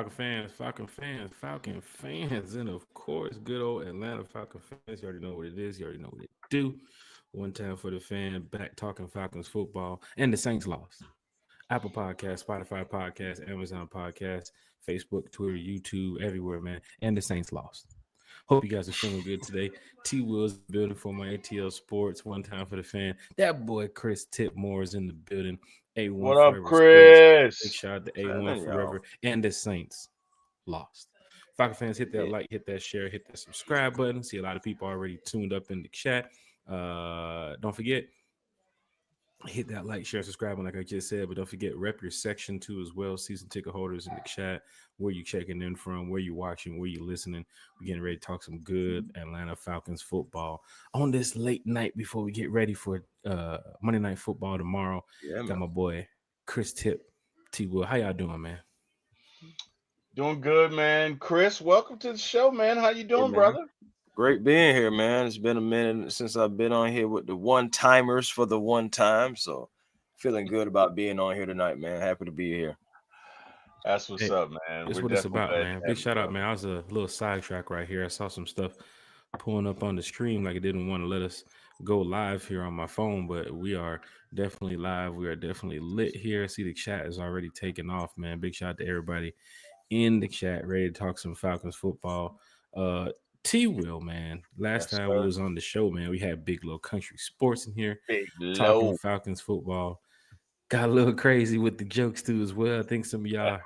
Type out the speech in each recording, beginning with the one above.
Falcon fans, and of course, good old Atlanta Falcon fans. You already know what it is. You already know what it do. One time for the fan, back talking Falcons football, and the Saints lost. Apple Podcast, Spotify Podcast, Amazon Podcast, Facebook, Twitter, YouTube, everywhere, man. And the Saints lost. Hope you guys are feeling good today. T Will's building for my ATL Sports. One time for the fan. That boy Chris Tipmore is in the building. A1 What up, Forever Sports. Big Chris? shout out to A1 Forever and the Saints lost. Falcon fans, hit that like, hit that share, hit that subscribe button. See a lot of people already tuned up in the chat. Don't forget, hit that like, share, subscribe, like I just said. But don't forget, rep your section too as well. Season ticket holders in the chat. Where you checking in from? Where you watching? Where you listening? We're getting ready to talk some good Atlanta Falcons football on this late night before we get ready for Monday Night Football tomorrow. Yeah, got my boy Chris T. Will. How y'all doing, man? Doing good, man. Chris, welcome to the show, man. How you doing, brother? Great being here, man. It's been a minute since I've been on here with the one-timers for the one time, so feeling good about being on here tonight, man. Happy to be here. That's what's up, man. That's what it's about, man. Big shout out, man. I was a little sidetrack right here. I saw some stuff pulling up on the stream like it didn't want to let us go live here on my phone, but we are definitely live. We are definitely lit here. I see the chat is already taking off, man. Big shout out to everybody in the chat, ready to talk some Falcons football. T Will, man. Last time we was on the show, man, we had Big Low Country Sports in here talking Falcons football. Got a little crazy with the jokes too as well. I think some of y'all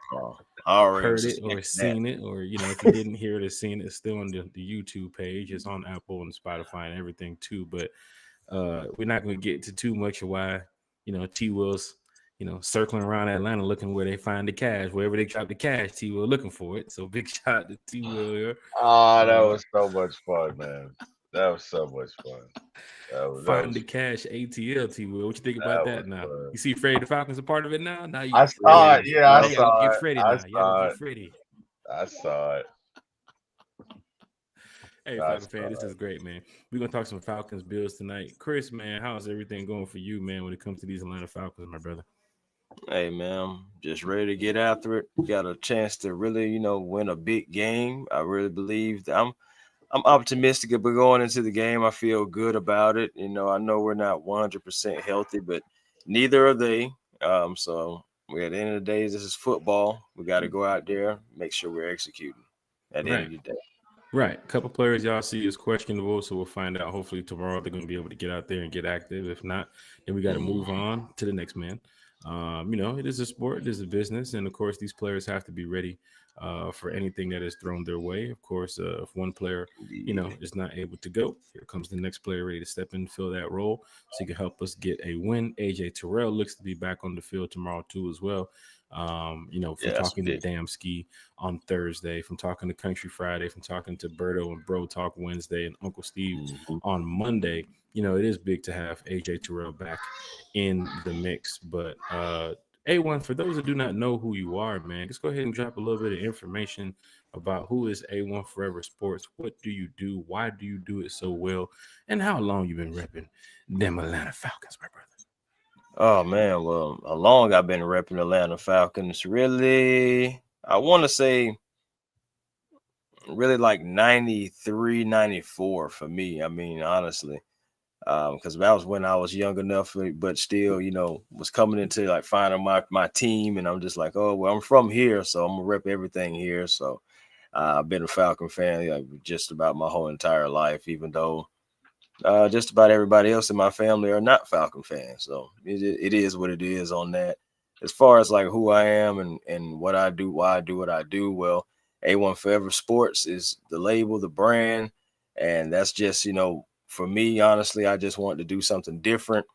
heard it or seen it, or if you didn't hear it or seen it, it's still on the YouTube page. It's on Apple and Spotify and everything too. But we're not going to get to too much of why T Will's circling around Atlanta looking where they find the cash. Wherever they drop the cash, T Will looking for it. So big shout out to T Will here. That was so much fun, man. That was so much fun. Find the cash ATL, T Will. What you think about that now? Fun. You see Freddie the Falcons a part of it now? Now you I saw it. Yeah, I saw it. Freddie now. Y'all get Freddie. I saw it. Hey, Falcons fan, this is great, man. We're going to talk some Falcons Bills tonight. Chris, man, how's everything going for you, man, when it comes to these Atlanta Falcons, my brother? Hey, man, I'm just ready to get after it. Got a chance to really, win a big game. I really believe that I'm optimistic about going into the game. I feel good about it. I know we're not 100% healthy, but neither are they. So at the end of the day, this is football. We got to go out there, make sure we're executing at the end of the day. Right. A couple players y'all see is questionable, so we'll find out. Hopefully tomorrow they're going to be able to get out there and get active. If not, then we got to move on to the next man. It is a sport, it is a business, and of course these players have to be ready for anything that is thrown their way. Of course, if one player, is not able to go, here comes the next player ready to step in and fill that role, so he can help us get a win. AJ Terrell looks to be back on the field tomorrow too as well. From talking to Damski on Thursday, from talking to Country Friday, from talking to Berto and Bro Talk Wednesday, and Uncle Steve on Monday. It is big to have AJ Terrell back in the mix. But A1, for those that do not know who you are, man, just go ahead and drop a little bit of information about who is A1 Forever Sports. What do you do? Why do you do it so well? And how long you been repping them Atlanta Falcons, my brother? Oh, man. Well, how long I've been repping Atlanta Falcons? Really, I want to say really like 93, 94 for me. I mean, honestly. Because that was when I was young enough, but still, was coming into like finding my team, and I'm just like, oh, well, I'm from here, so I'm gonna rep everything here. So I've been a Falcon fan like just about my whole entire life, even though just about everybody else in my family are not Falcon fans. So it is what it is on that. As far as like who I am and what I do, why I do what I do, well, A1 Forever Sports is the label, the brand, and that's just, for me, honestly, I just wanted to do something different.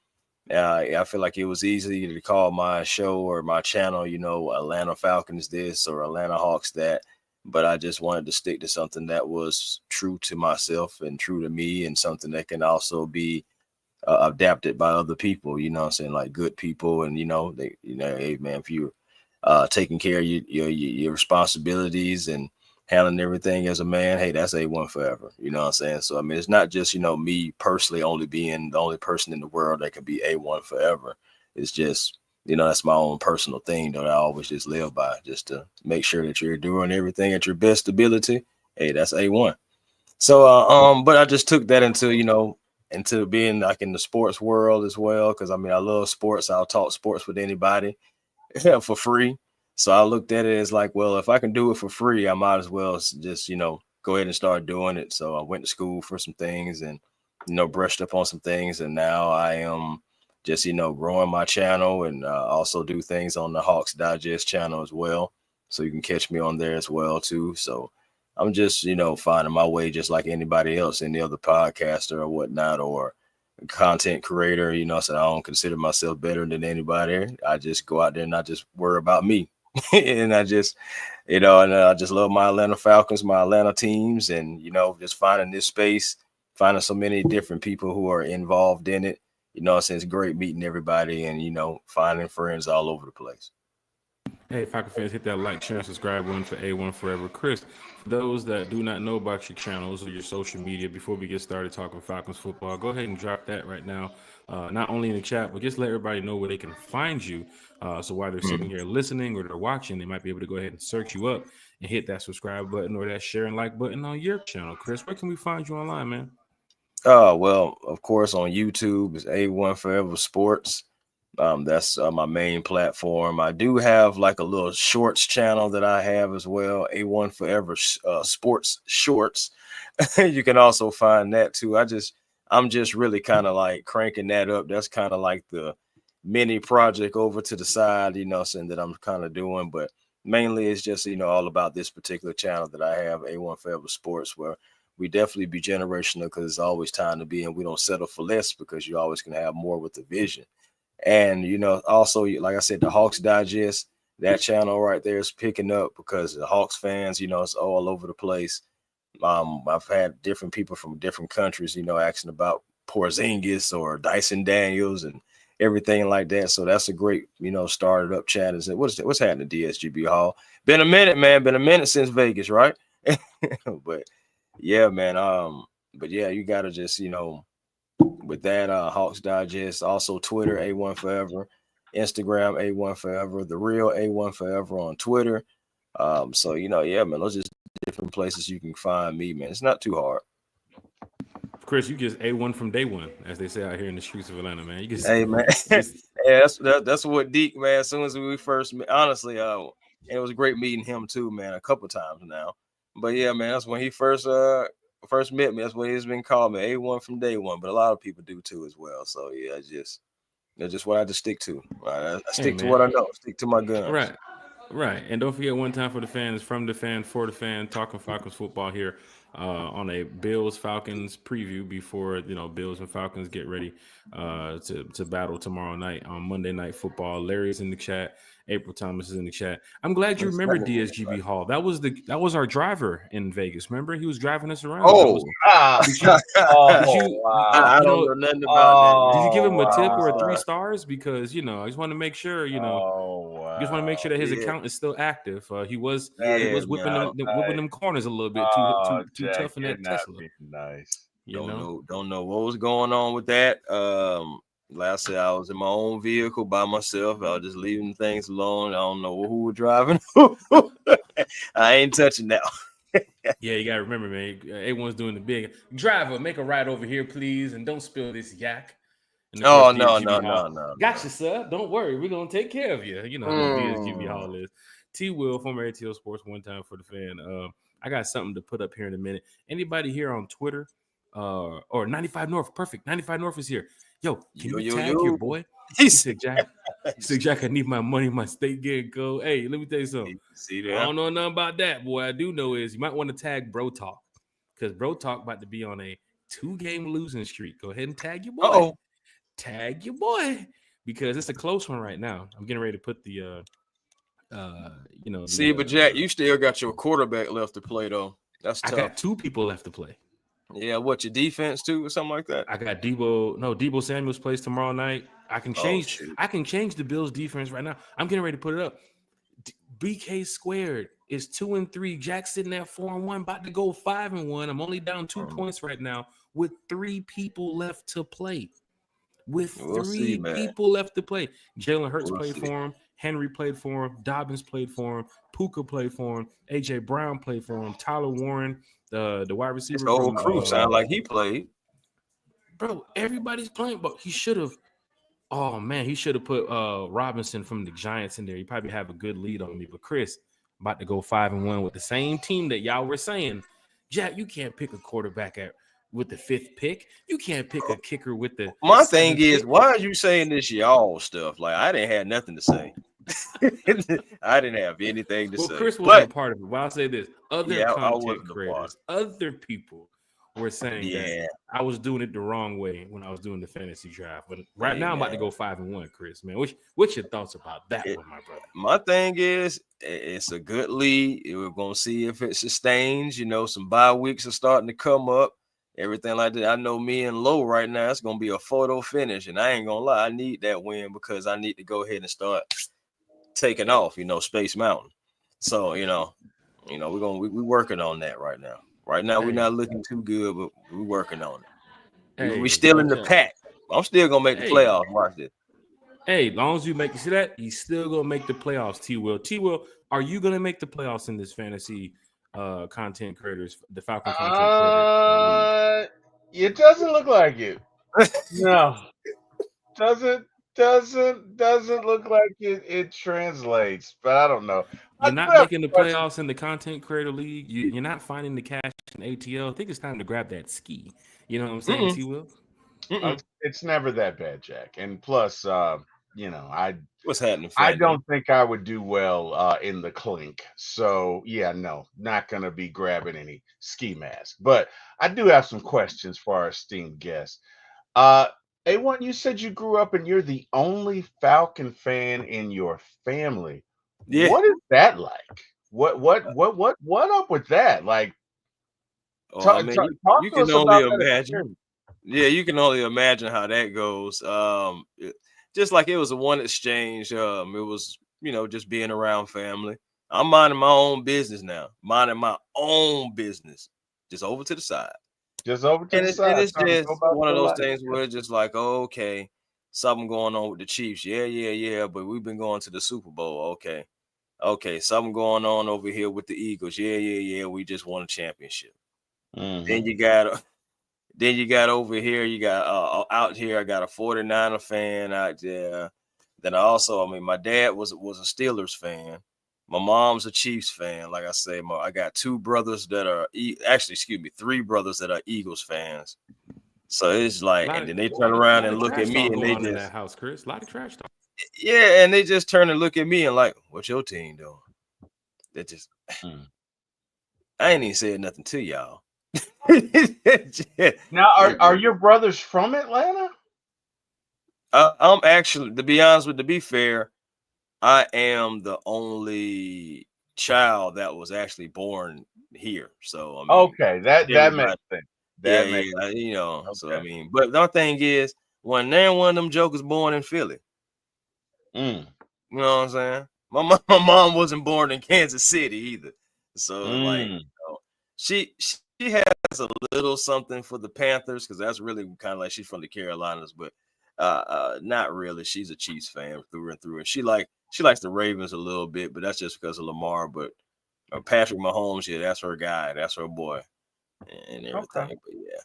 I feel like it was easy to call my show or my channel, Atlanta Falcons this or Atlanta Hawks that. But I just wanted to stick to something that was true to myself and true to me, and something that can also be adapted by other people, what I'm saying, like good people. And, hey, man, if you're taking care of your responsibilities and handling everything as a man, hey, that's A1 forever. You know what I'm saying? So, I mean, it's not just, me personally only being the only person in the world that can be A1 forever. It's just, that's my own personal thing that I always just live by, just to make sure that you're doing everything at your best ability. Hey, that's A1. So, but I just took that into being like in the sports world as well. Cause I mean, I love sports. I'll talk sports with anybody for free. So I looked at it as like, well, if I can do it for free, I might as well just, go ahead and start doing it. So I went to school for some things and, brushed up on some things. And now I am just, growing my channel and also do things on the Hawks Digest channel as well. So you can catch me on there as well, too. So I'm just, finding my way just like anybody else, any other podcaster or whatnot, or content creator, so I don't consider myself better than anybody. I just go out there and I just worry about me. And I just, and I just love my Atlanta Falcons, my Atlanta teams, and, just finding this space, finding so many different people who are involved in it. It's great meeting everybody and, finding friends all over the place. Hey, Falcon fans, hit that like, share, and subscribe button for A1 Forever. Chris, for those that do not know about your channels or your social media, before we get started talking Falcons football, go ahead and drop that right now, not only in the chat, but just let everybody know where they can find you. So while they're sitting here listening or they're watching, they might be able to go ahead and search you up and hit that subscribe button or that share and like button on your channel. Chris, where can we find you online, man? Well, of course, on YouTube is A1 Forever Sports. That's my main platform. I do have like a little shorts channel that I have as well, A1 Forever Sports Shorts. You can also find that too. I'm just really kind of like cranking that up. That's kind of like the mini project over to the side, saying that I'm kind of doing, but mainly it's just, all about this particular channel that I have, A1 Forever Sports, where we definitely be generational because it's always time to be, and we don't settle for less because you always can have more with the vision. And, also, like I said, the Hawks Digest, that channel right there is picking up because the Hawks fans, it's all over the place. I've had different people from different countries, asking about Porzingis or Dyson Daniels and everything like that. So that's a great, started up chat. Is what's happening, DSGB Hall? Been a minute, man. Been a minute since Vegas, right? But yeah, man. But yeah, you gotta just, with that, Hawks Digest, also Twitter, A1 Forever, Instagram, A1 Forever, the real A1 Forever on Twitter. So yeah, man, those are just different places you can find me, man. It's not too hard. Chris, you just A1 from day one, as they say out here in the streets of Atlanta, man. You just, hey, man. Yeah, that's what Deke, man. As soon as we first met, honestly, it was great meeting him too, man, a couple times now. But yeah, man, that's when he first met me. That's what he's been called, me, A1 from day one. But a lot of people do too as well. So yeah, that's just what I just stick to. Right? I stick to what I know. Stick to my guns. Right. And don't forget, one time for the fans, from the fan, for the fan, talking Falcons football here on a Bills-Falcons preview before, Bills and Falcons get ready to battle tomorrow night on Monday Night Football. Larry's in the chat. April Thomas is in the chat. I'm glad you remember DSGB Hall. That was our driver in Vegas. Remember, he was driving us around. Did you I don't know nothing about that. Did you give him a tip or 3 stars? Because I just want to make sure just want to make sure that his account is still active. He was whipping them corners a little bit too tough in that Tesla. Nice. Don't know what was going on with that. Like I said, I was in my own vehicle by myself. I was just leaving things alone. I don't know who was driving. I ain't touching that. Yeah, you gotta remember, man. A1's doing the big driver. Make a ride over here, please, and don't spill this yak. No. Gotcha, sir. Don't worry, we're gonna take care of you. You know how DSGB Hall is. T Will, former ATL Sports, one time for the fan. I got something to put up here in a minute. Anybody here on Twitter? Or 95 North, perfect. 95 North is here. Yo, can you tag your boy? He said, Jack, I need my money, my state getting go. Hey, let me tell you something. I don't know nothing about that, boy. I do know is you might want to tag Bro Talk because Bro Talk about to be on a 2-game losing streak. Go ahead and tag your boy. Tag your boy because it's a close one right now. I'm getting ready to put the but Jack, you still got your quarterback left to play though. That's tough. I got 2 people left to play. Yeah, what, your defense too, or something like that? I got Debo Samuels plays tomorrow night. I can change the Bills defense right now. I'm getting ready to put it up. BK squared is 2-3. Jack's sitting at 4-1, about to go 5-1. I'm only down 2 points right now with 3 people left to play. with We'll three see, man. people left to play. Jalen Hurts We'll played see. for him. Henry played for him. Dobbins played for him. Puka played for him. AJ Brown played for him. Tyler Warren, the wide receiver. This whole crew sound like he played. Bro, everybody's playing, but he should have. Oh man, he should have put Robinson from the Giants in there. He probably have a good lead on me. But Chris, about to go 5-1 with the same team that y'all were saying. Jack, you can't pick a quarterback with the 5th pick. You can't pick a kicker with the. My thing is, why are you saying this y'all stuff? Like, I didn't have nothing to say. I didn't have anything to say. Chris wasn't a part of it. But I'll say this: other content creators, other people were saying that I was doing it the wrong way when I was doing the fantasy draft. But now I'm about to go 5-1, Chris. Man, what's your thoughts about that one, my brother? My thing is, it's a good lead. We're gonna see if it sustains. You know, some bye weeks are starting to come up. Everything like that. I know me and Low right now, it's gonna be a photo finish, and I ain't gonna lie, I need that win because I need to go ahead and start taking off. You know, Space Mountain. So we're working on that right now. Right now, we're not looking too good, but we're working on it. We're still in the pack. I'm still gonna make the playoffs. Watch this. Hey, as long as you see that, he's still gonna make the playoffs. T. Will, are you gonna make the playoffs in this fantasy content creators, the Falcon content creator? It doesn't look like it. No, doesn't look like it translates. But I don't know. You're not making the playoffs in the content creator league. You're not finding the cash in ATL. I think it's time to grab that ski. You know what I'm saying, T. Will? It's never that bad, Jack. And plus, what's happening? I don't think I would do well in the clink. So yeah, no, not gonna be grabbing any ski mask. But I do have some questions for our esteemed guest. A1, you said you grew up and you're the only Falcon fan in your family. Yeah. What is that like? What up with that? Like, talk you can only imagine. Yeah, you can only imagine how that goes. Just like it was a one exchange. It was, just being around family. I'm minding my own business now. Minding my own business. Just over to the side. Just over to the side. And it's just one of those things where it's just like, oh, okay, something going on with the Chiefs. Yeah. But we've been going to the Super Bowl. Okay, something going on over here with the Eagles. Yeah. We just won a championship. Mm-hmm. Then you got over here. You got out here. I got a 49er fan out there. Then my dad was a Steelers fan. My mom's a Chiefs fan. Like I say, I got 2 brothers that are 3 brothers that are Eagles fans. So it's like, and then they turn around and look at me, and they just in that house, Chris. A lot of trash talk. Yeah, and they just turn and look at me and like, "What's your team doing?" They just, I ain't even said nothing to y'all. Now, are your brothers from Atlanta? I'm actually, to be fair, I am the only child that was actually born here. So okay, that makes sense. That makes sense. Okay. So but the thing is, when one of them jokers born in Philly, you know what I'm saying? My mom wasn't born in Kansas City either. So she has a little something for the Panthers because that's really kind of like she's from the Carolinas, but not really. She's a Chiefs fan through and through, and she likes the Ravens a little bit, but that's just because of Lamar. But Patrick Mahomes, that's her guy, that's her boy, and everything. Okay. But yeah,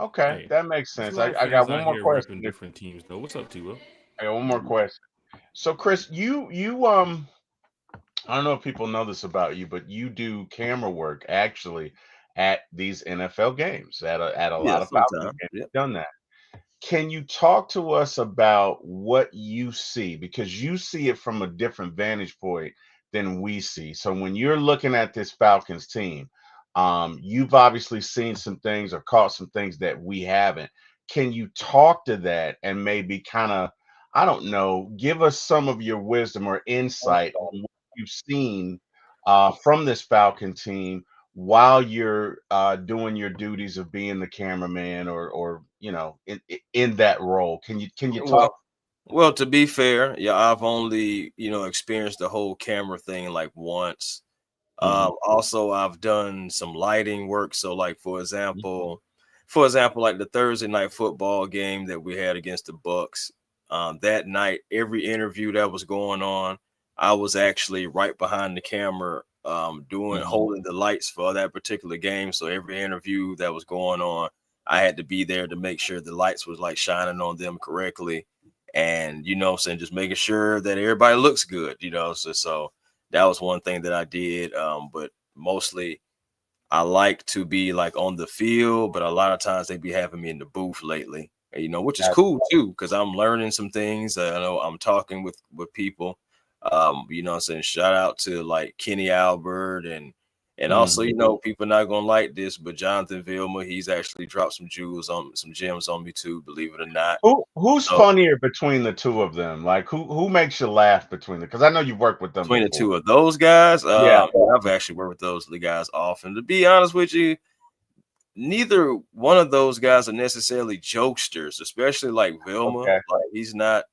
okay, that makes sense. I got one more question. Different teams, though. What's up, T-Will? I got one more question. So, Chris, you I don't know if people know this about you, but you do camera work actually at these NFL games at a lot of Falcons games. You've done that. Can you talk to us about what you see? Because you see it from a different vantage point than we see. So when you're looking at this Falcons team, you've obviously seen some things or caught some things that we haven't. Can you talk to that and maybe kind of, I don't know, give us some of your wisdom or insight on what you've seen from this Falcon team while you're doing your duties of being the cameraman or in that role? Can you talk? Well, to be fair, I've only experienced the whole camera thing like once. Also, I've done some lighting work. So, like for example, for example, like the Thursday night football game that we had against the Bucks, that night, every interview that was going on, I was actually right behind the camera, holding the lights for that particular game. So every interview that was going on, I had to be there to make sure the lights was like shining on them correctly. And, saying just making sure that everybody looks good, so that was one thing that I did. But mostly I like to be like on the field, but a lot of times they be having me in the booth lately, which is cool too, because I'm learning some things. I know I'm talking with people. Saying shout out to like Kenny Albert and also, people not gonna like this, but Jonathan Vilma, he's actually dropped some gems on me too, believe it or not. Who's funnier between the two of them? Like who makes you laugh between them? Because I know you've worked with them between before. The two of those guys. Yeah. I've actually worked with those guys often. To be honest with you, neither one of those guys are necessarily jokesters, especially like Vilma. Okay. Like he's not.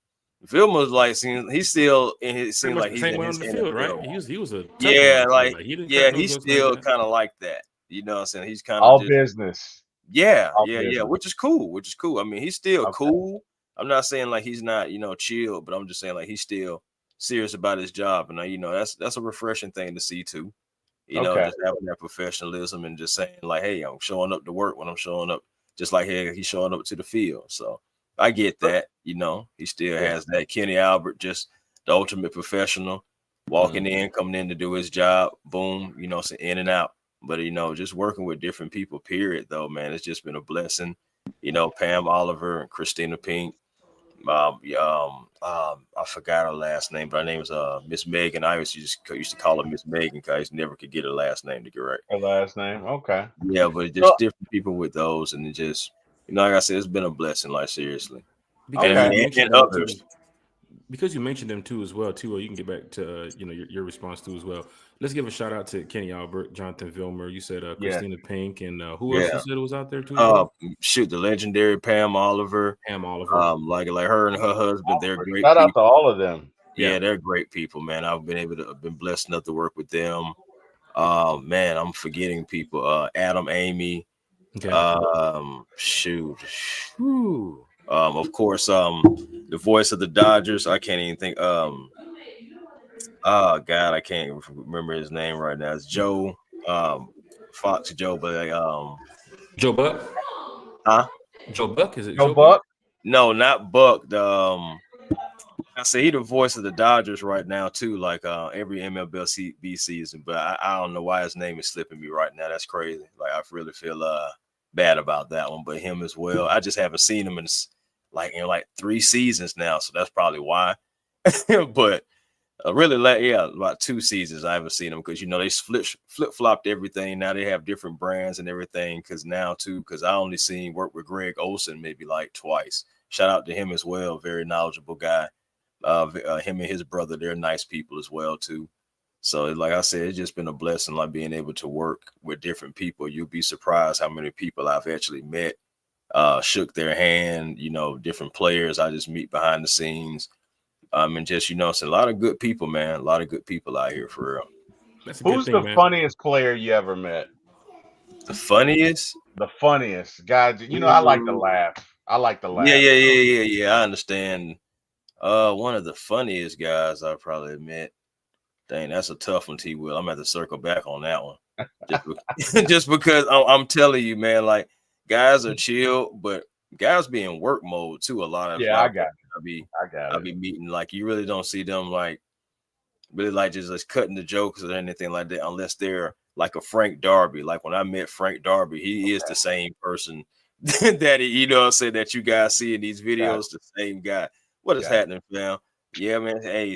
Vilma's like he's still in his Pretty seems much like the he's same in way his on the field, NFL. right? He was a tough Yeah, one, like he didn't yeah, crack no he's jokes still like that. kind of like that. You know what I'm saying? He's kind of All just business. yeah, All yeah, business. which is cool. I mean, he's still Okay. cool. I'm not saying like he's not, chill, but I'm just saying like he's still serious about his job. And that's a refreshing thing to see too. Okay. Just having that professionalism and just saying like, hey, I'm showing up to work when I'm showing up, just like hey, he's showing up to the field. So I get that, he still has that. Kenny Albert, just the ultimate professional, walking in, coming in to do his job, boom, so in and out. But just working with different people, period, though, man, it's just been a blessing. Pam Oliver and Christina Pink. I forgot her last name, but her name was Miss Megan. I used to call her Miss Megan because I never could get her last name to get right. Her last name, okay. Yeah, but just different people with those, and it just like I said, it's been a blessing, like seriously. And others. Because you mentioned them too as well, too. You can get back to your response too as well. Let's give a shout out to Kenny Albert, Jonathan Vilmer. You said Christina Pink, and who else you said was out there too? The legendary Pam Oliver. Pam Oliver. Like her and her husband, they're great. Shout out to all of them. Yeah, they're great people, man. I've been blessed enough to work with them. Man, I'm forgetting people. Adam, Amy. Okay. Of course, the voice of the Dodgers. I can't even think. Oh God, I can't remember his name right now. It's Joe, Fox Joe, but Joe Buck. Huh? Joe Buck, is it Joe Buck? No, not Buck. I say he the voice of the Dodgers right now too, like every MLB season. But I don't know why his name is slipping me right now. That's crazy. Like I really feel bad about that one. But him as well. I just haven't seen him in 3 seasons now, so that's probably why. But really, about 2 seasons I haven't seen him because they flip-flopped everything. Now they have different brands and everything. Because I only seen work with Greg Olson maybe like twice. Shout out to him as well. Very knowledgeable guy. Him and his brother, they're nice people as well too. So like I said, it's just been a blessing, like being able to work with different people. You'll be surprised how many people I've actually met, shook their hand, different players I just meet behind the scenes. And just, it's a lot of good people, man. A lot of good people out here for real. Who's the funniest player you ever met? The funniest? The funniest. Guys, I like to laugh. Yeah. I understand. One of the funniest guys I probably met. Dang, that's a tough one, T. Will. I'm gonna have to circle back on that one. Just because I'm telling you, man, like guys are chill, but guys be in work mode too. A lot of I got it. I'll be meeting like you really don't see them like really like just cutting the jokes or anything like that unless they're like a Frank Darby. Like when I met Frank Darby, he is the same person that that you guys see in these videos. The same guy. What is happening, fam? Yeah, man. Hey,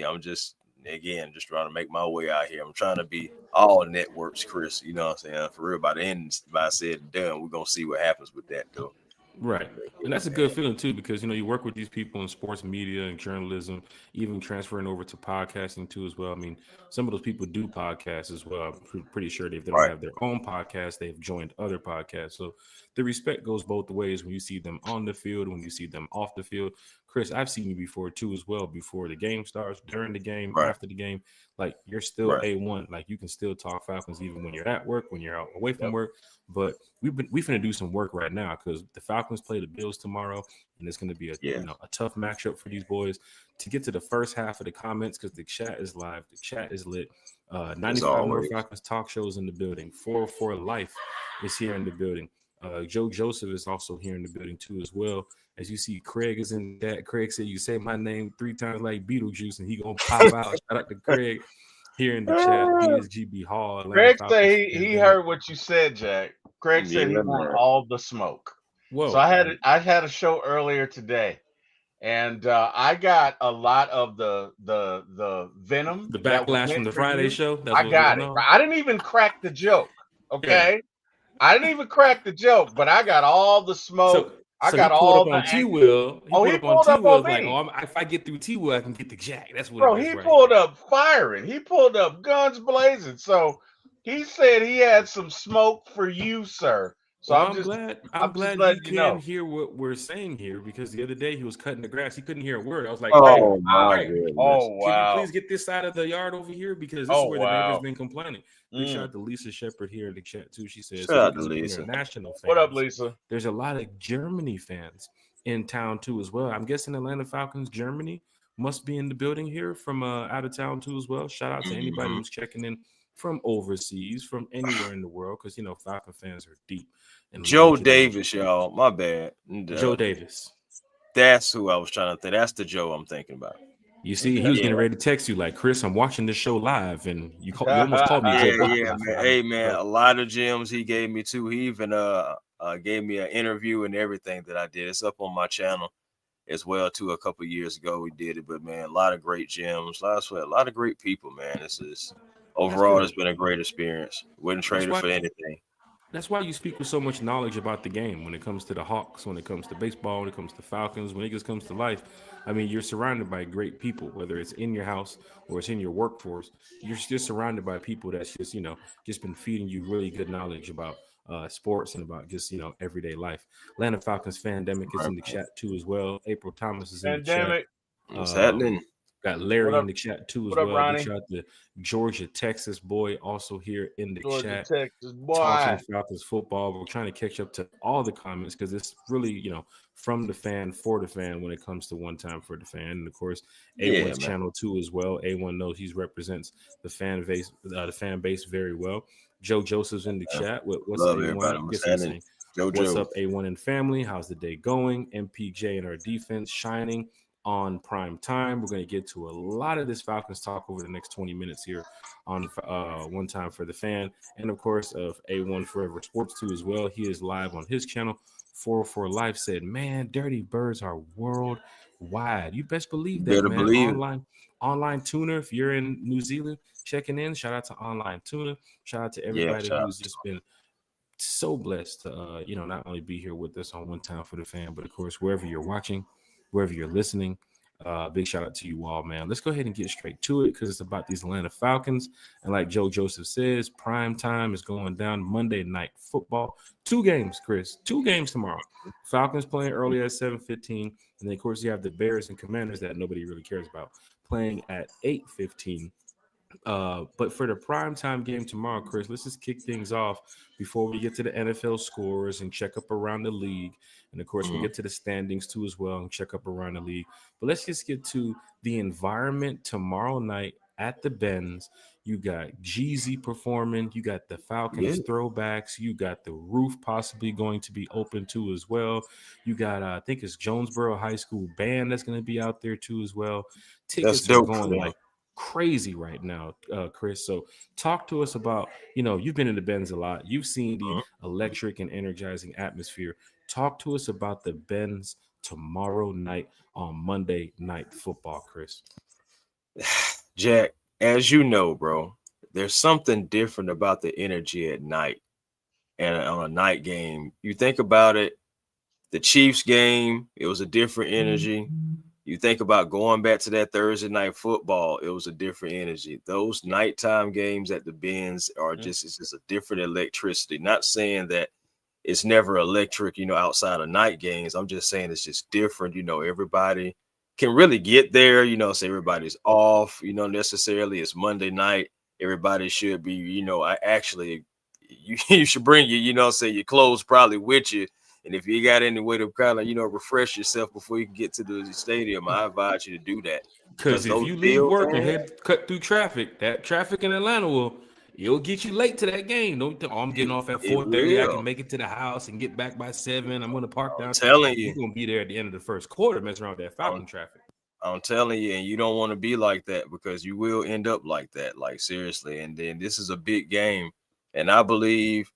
I'm just trying to make my way out here. I'm trying to be all networks, Chris. You know what I'm saying? For real, by the end, by said and done, we're gonna see what happens with that, though. Right. And that's a good feeling too, because you work with these people in sports media and journalism, even transferring over to podcasting too as well. I mean, some of those people do podcasts as well. I'm pretty sure if they don't have their own podcast, they've joined other podcasts. So the respect goes both ways when you see them on the field, when you see them off the field. Chris, I've seen you before too, as well. Before the game starts, during the game, Right. after the game, like you're still Right. A1. Like you can still talk Falcons even when you're at work, when you're out away from Yep. work. But we finna do some work right now because the Falcons play the Bills tomorrow, and it's gonna be a a tough matchup for these boys. To get to the first half of the comments, because the chat is live, the chat is lit. 95 North Falcons talk shows in the building. 404 Life is here in the building. Joe Joseph is also here in the building too, as well. As you see, Craig is in that. Craig said, "You say my name 3 times like Beetlejuice, and he gonna pop out." Shout out to Craig here in the chat. BSGB Hall. Atlanta Craig Falcons said he pandemic. heard what you said, Jack. Craig said he want all the smoke. Whoa. So I had a show earlier today, and I got a lot of the venom, the that was backlash meant from the for Friday you. show. That's I what's got going it. on. I didn't even crack the joke. Okay, I didn't even crack the joke, but I got all the smoke. I got he pulled all up the on T-Will. He pulled up on like, me. oh, if I get through T-Will, I can get the jack. That's what Bro, it is, he right? pulled up firing. He pulled up guns blazing. So he said he had some smoke for you, sir. So Well, I'm I'm just glad letting he you can know. hear what we're saying here, because the other day he was cutting the grass. He couldn't hear a word. I was like, Oh Craig, my Craig, goodness. Oh can you wow. please get this side of the yard over here? Because this is where the neighbor's been complaining. Big shout out to Lisa Shepard here in the chat too. She says, Shout out to Lisa. International fans. What up, Lisa? There's a lot of Germany fans in town too as well. I'm guessing Atlanta Falcons Germany must be in the building here from out of town too as well. Shout out to anybody who's checking in from overseas, from anywhere in the world, because Falcon fans are deep. And Joe Davis, y'all. My bad. Joe Davis. That's who I was trying to think. That's the Joe I'm thinking about. You see, he was getting ready to text you like, Chris, I'm watching this show live, and you almost called me Joe. Man. Hey, man, a lot of gems he gave me too. He even gave me an interview and everything that I did. It's up on my channel as well too. A couple of years ago we did it, but man, a lot of great gems. A lot of great people, man. This is overall, it's been a great experience. Wouldn't trade it for anything. That's why you speak with so much knowledge about the game when it comes to the Hawks, when it comes to baseball, when it comes to Falcons, when it just comes to life. I mean, you're surrounded by great people, whether it's in your house or it's in your workforce. You're just surrounded by people that's just, just been feeding you really good knowledge about sports and about just, everyday life. Atlanta Falcons Fandemic is in the chat too as well. April Thomas is in the chat. What's happening? Got Larry in the chat too as well. Ronnie? Big shout out to Georgia, Texas boy also here in the chat. Texas boy. Talking Falcons football. We're trying to catch up to all the comments because it's really, from the fan for the fan when it comes to One Time for the Fan. And of course, A1's channel too as well. A1 knows he represents the fan base very well. Joe Joseph's in the chat. What's up, A1? What's up, A1 and family? How's the day going? MPJ and our defense shining on prime time. We're going to get to a lot of this Falcons talk over the next 20 minutes here on One Time for the Fan. And of course, of A1 Forever Sports too as well. He is live on his channel. 404 Life said, man, Dirty Birds are worldwide. You best believe that, man. Online tuner, if you're in New Zealand checking in, shout out to Online Tuner. Shout out to everybody who's just been so blessed to not only be here with us on One Time for the Fan, but of course, wherever you're watching, wherever you're listening, big shout out to you all, man. Let's go ahead and get straight to it because it's about these Atlanta Falcons. And like Joe Joseph says, prime time is going down. Monday Night Football. 2 games, Chris. 2 games tomorrow. Falcons playing early at 7:15. And then, of course, you have the Bears and Commanders that nobody really cares about playing at 8:15. But for the primetime game tomorrow, Chris, let's just kick things off before we get to the NFL scores and check up around the league. And of course, we'll get to the standings too as well and check up around the league. But let's just get to the environment tomorrow night at the Benz. You got Jeezy performing. You got the Falcons throwbacks. You got the roof possibly going to be open too as well. You got, I think it's Jonesboro High School band that's going to be out there too as well. Tickets are going like crazy right now, Chris. So talk to us about, you've been in the Benz a lot. You've seen the electric and energizing atmosphere. Talk to us about the Benz tomorrow night on Monday Night Football, Chris. Jack, as you know, bro, there's something different about the energy at night and on a night game. You think about it, the Chiefs game, it was a different energy. You think about going back to that Thursday night football, it was a different energy. Those nighttime games at the Benz are it's just a different electricity. Not saying that it's never electric, outside of night games. I'm just saying it's just different. Everybody can really get there. You know, say everybody's off. You know, necessarily it's Monday night. Everybody should be. You know, I actually you should bring your, you know, say your clothes probably with you. And if you got any way to kind of, you know, refresh yourself before you can get to the stadium, I advise you to do that. Because if Those you leave Bills work and fans, cut through traffic, that traffic in Atlanta it'll get you late to that game. Don't think, oh, I'm getting off at it 4:30. I will. can make it to the house and get back by 7. I'm gonna park I'm downtown. telling You're you. gonna be there at the end of the first quarter messing around with that Falcon I'm, traffic. I'm telling you, and you don't want to be like that because you will end up like that, like seriously. And then this is a big game. And I believe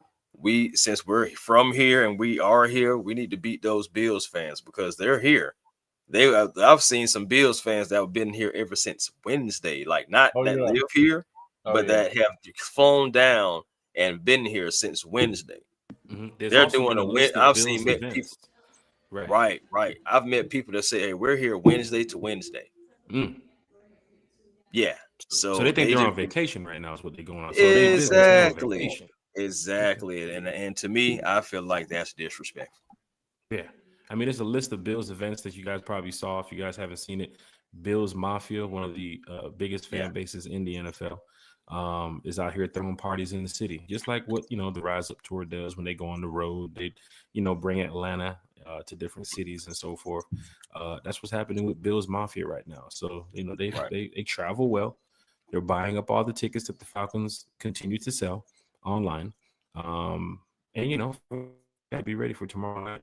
since we're from here and we are here, we need to beat those Bills fans because they're here. I've seen some Bills fans that have been here ever since Wednesday, like not Oh that yeah. live here, Oh but yeah. that have flown down and been here since Wednesday. There's They're also doing been a a win. list of I've seen Bills met people. events. Right. Right. I've met people that say, "Hey, we're here Wednesday to Wednesday." Mm. Yeah. So they So think they they're just on vacation right now is what they're going on. So it ain't business, they on exactly, vacation. exactly, and to me, I feel like that's disrespectful. Yeah. I mean, there's a list of Bills events that you guys probably saw. If you guys haven't seen it, Bills Mafia, one of the biggest Yeah. fan bases in the NFL, is out here throwing parties in the city, just like what, the Rise Up Tour does when they go on the road. They, bring Atlanta to different cities and so forth. That's what's happening with Bills Mafia right now. So, Right. they travel well. They're buying up all the tickets that the Falcons continue to sell online. And, gotta be ready for tomorrow night.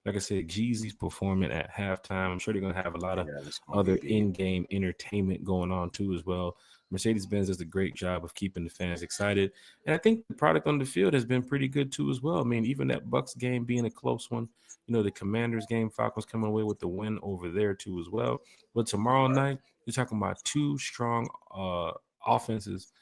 Like I said, Jeezy's performing at halftime. I'm sure they're gonna have a lot of Yeah, that's gonna other be big. in-game entertainment going on too as well. Mercedes-Benz does a great job of keeping the fans excited, and I think the product on the field has been pretty good too as well. I mean, even that Bucks game being a close one, the Commanders game, Falcons coming away with the win over there too as well. But tomorrow night, you're talking about two strong offenses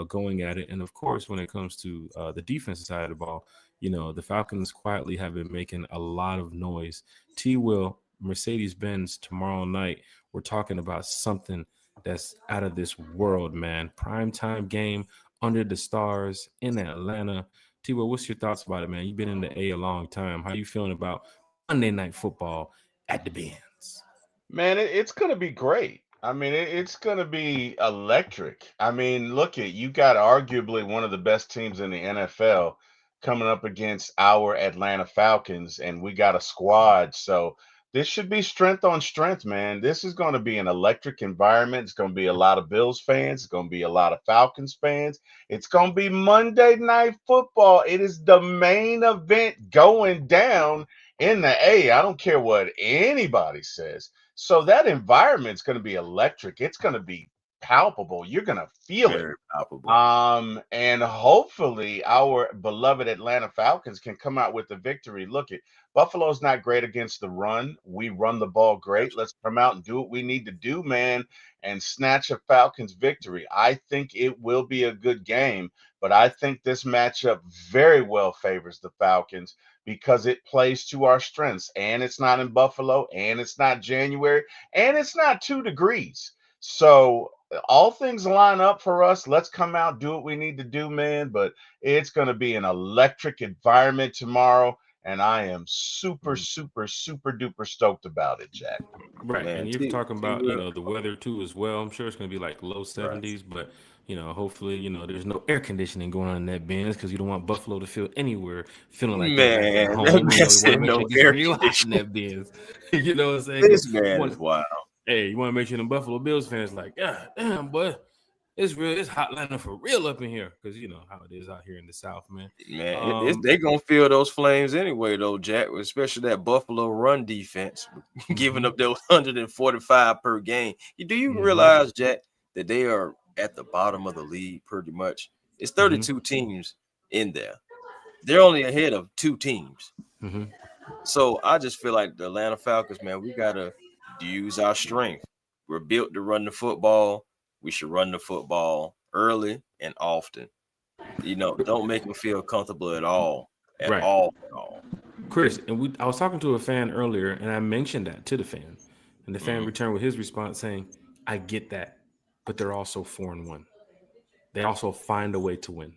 going at it, and of course, when it comes to the defensive side of the ball, the Falcons quietly have been making a lot of noise. T. Will, Mercedes-Benz tomorrow night, we're talking about something that's out of this world, man. Primetime game under the stars in Atlanta. T. Will, what's your thoughts about it, man? You've been in the A a long time. How you feeling about Monday Night Football at the Benz? Man, it's gonna be great. I mean, it's gonna be electric. I mean, look at you got arguably one of the best teams in the NFL coming up against our Atlanta Falcons, and we got a squad. So this should be strength on strength, man. This is going to be an electric environment. It's going to be a lot of Bills fans. It's going to be a lot of Falcons fans. It's going to be Monday Night Football. It is the main event going down in the A. I don't care what anybody says. So that environment's going to be electric. It's going to be palpable. You're going to feel it. Very palpable. And hopefully our beloved Atlanta Falcons can come out with the victory. Look, it Buffalo's not great against the run. We run the ball great. Let's come out and do what we need to do, man, and snatch a Falcons victory. I think it will be a good game, but I think this matchup very well favors the Falcons because it plays to our strengths, and it's not in Buffalo, and it's not January, and it's not 2 degrees. So all things line up for us. Let's come out, do what we need to do, man. But it's going to be an electric environment tomorrow. And I am super, super, super duper stoked about it, Jack. Right. Man, And you're talking about, Will, the weather too as well. I'm sure it's going to be like low right. 70s, but, hopefully, there's no air conditioning going on in that Benz because you don't want Buffalo to feel anywhere feeling like they're back at Man, home. that We man want to said make sure no it gets air real hot in conditioning. that Benz. You know what I'm saying? This 'Cause man is wild. you want to make sure the Buffalo Bills fans like, yeah, damn, boy, it's hot Atlanta for real up in here because you know how it is out here in the South, man. Man, they gonna feel those flames anyway, though, Jack. Especially that Buffalo run defense, giving up those 145 per game. Do you realize, Jack, that they are at the bottom of the league pretty much? It's 32 teams in there. They're only ahead of 2 teams. Mm-hmm. So I just feel like the Atlanta Falcons, man, we gotta use our strength. We're built to run the football. We should run the football early and often. Don't make them feel comfortable at all. At Right. all. Chris, and I was talking to a fan earlier, and I mentioned that to the fan, and the fan returned with his response saying, "I get that, but they're also 4-1. They also find a way to win."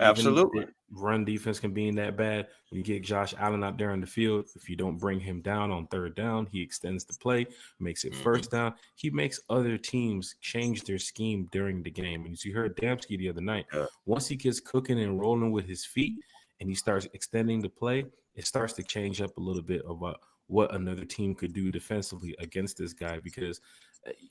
Absolutely. Even run defense can be that bad. When you get Josh Allen out there on the field, if you don't bring him down on third down, he extends the play, makes it first down. He makes other teams change their scheme during the game. And as you heard Damsky the other night, once he gets cooking and rolling with his feet and he starts extending the play, it starts to change up a little bit about what another team could do defensively against this guy, because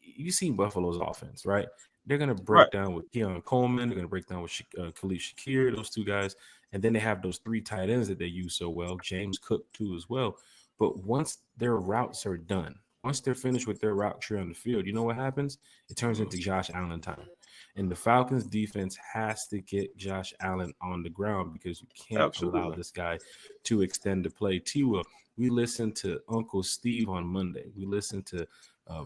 you see Buffalo's offense, right? They're going to break down with Keon Coleman. They're going to break down with Khalid Shakir, those two guys. And then they have those three tight ends that they use so well, James Cook too as well. But once their routes are done, once they're finished with their route tree on the field, you know what happens? It turns into Josh Allen time. And the Falcons defense has to get Josh Allen on the ground, because you can't allow this guy to extend the play. T-Will, we listened to Uncle Steve on Monday. We listened to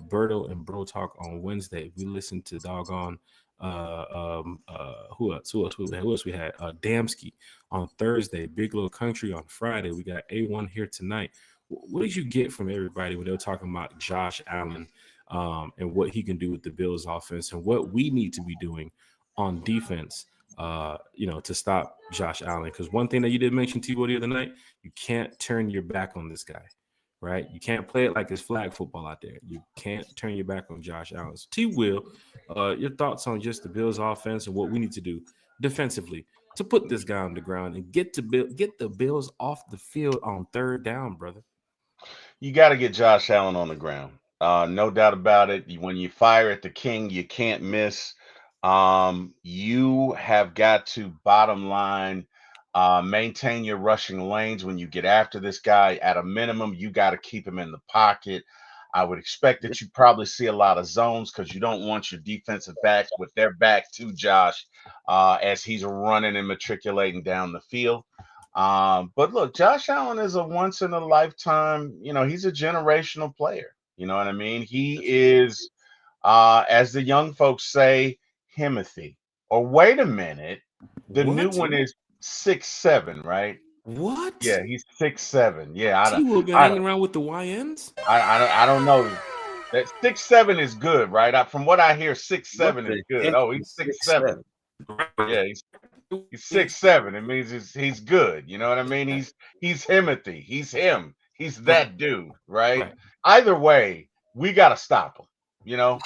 Berto and Bro Talk on Wednesday. We listened to doggone who else we had? Damsky on Thursday, Big Little Country on Friday. We got A1 here tonight. What did you get from everybody when they were talking about Josh Allen and what he can do with the Bills offense, and what we need to be doing on defense, to stop Josh Allen? Because one thing that you did mention, T-Will, the other night, you can't turn your back on this guy. Right? You can't play it like it's flag football out there. You can't turn your back on Josh Allen. So T-Will, your thoughts on just the Bills offense and what we need to do defensively to put this guy on the ground and get the Bills off the field on third down, brother. You got to get Josh Allen on the ground. No doubt about it. When you fire at the king, you can't miss. You have got to, bottom line, maintain your rushing lanes when you get after this guy. At a minimum, you got to keep him in the pocket. I would expect that you probably see a lot of zones, because you don't want your defensive backs with their back to Josh as he's running and matriculating down the field. But look, Josh Allen is a once in a lifetime, he's a generational player. You know what I mean? He is, as the young folks say, Himothy. Or wait a minute, the new one is 6'7", right? What? Yeah, he's 6'7". Yeah, T-Will been hanging around with the YNs. I don't know. That 6'7" is good, right? From what I hear, 6'7" is good. Oh, he's 6'7". Yeah, he's 6'7". It means he's good. You know what I mean? He's Himothy. He's him. He's that dude, right? Either way, we gotta stop him.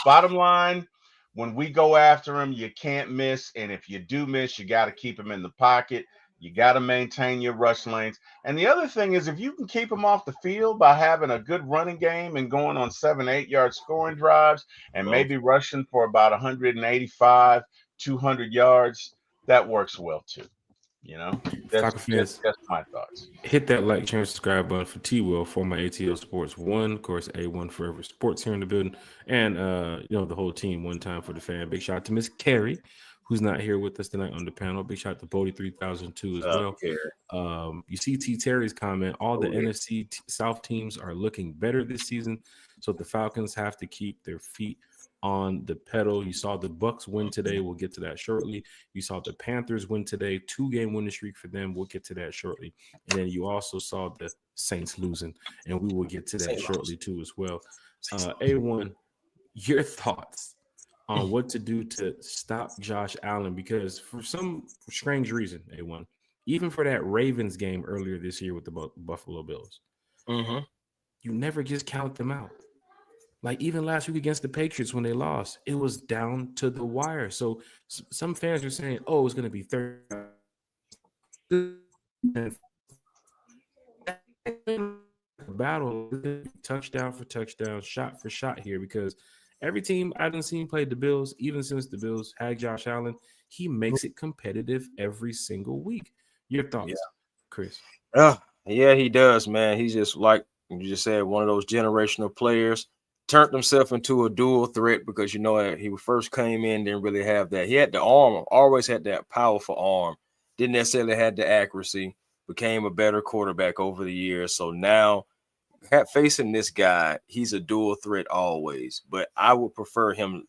Bottom line, when we go after him, you can't miss. And if you do miss, you got to keep him in the pocket. You got to maintain your rush lanes. And the other thing is, if you can keep him off the field by having a good running game and going on 7-8 yard scoring drives and maybe rushing for about 185, 200 yards, that works well too. That's my thoughts. Hit that like, share, and subscribe button for T-Will, for my ATL Sports 1, of course, A1 Forever Sports here in the building, and the whole team, one time for the fan. Big shout out to Miss Carrie, who's not here with us tonight on the panel. Big shout out to Bodie 3002 as well. You see T. Terry's comment, all the NFC South teams are looking better this season, so the Falcons have to keep their feet on the pedal. You saw the Bucks win today. We'll get to that shortly. You saw the Panthers win today. 2-game winning streak for them. We'll get to that shortly. And then you also saw the Saints losing, and we will get to that shortly too as well. A1, your thoughts on what to do to stop Josh Allen, because for some strange reason, A1, even for that Ravens game earlier this year with the Buffalo Bills, you never just count them out. Like even last week against the Patriots when they lost, it was down to the wire. So some fans are saying, "Oh, it's going to be 30." Battle, touchdown for touchdown, shot for shot here, because every team I done seen played the Bills, even since the Bills had Josh Allen, he makes it competitive every single week. Your thoughts, Chris? Yeah, he does, man. He's just, like you just said, one of those generational players. Turned himself into a dual threat, because he first came in, didn't really have that. He had the arm, always had that powerful arm, didn't necessarily have the accuracy, became a better quarterback over the years. So now facing this guy, he's a dual threat always, but I would prefer him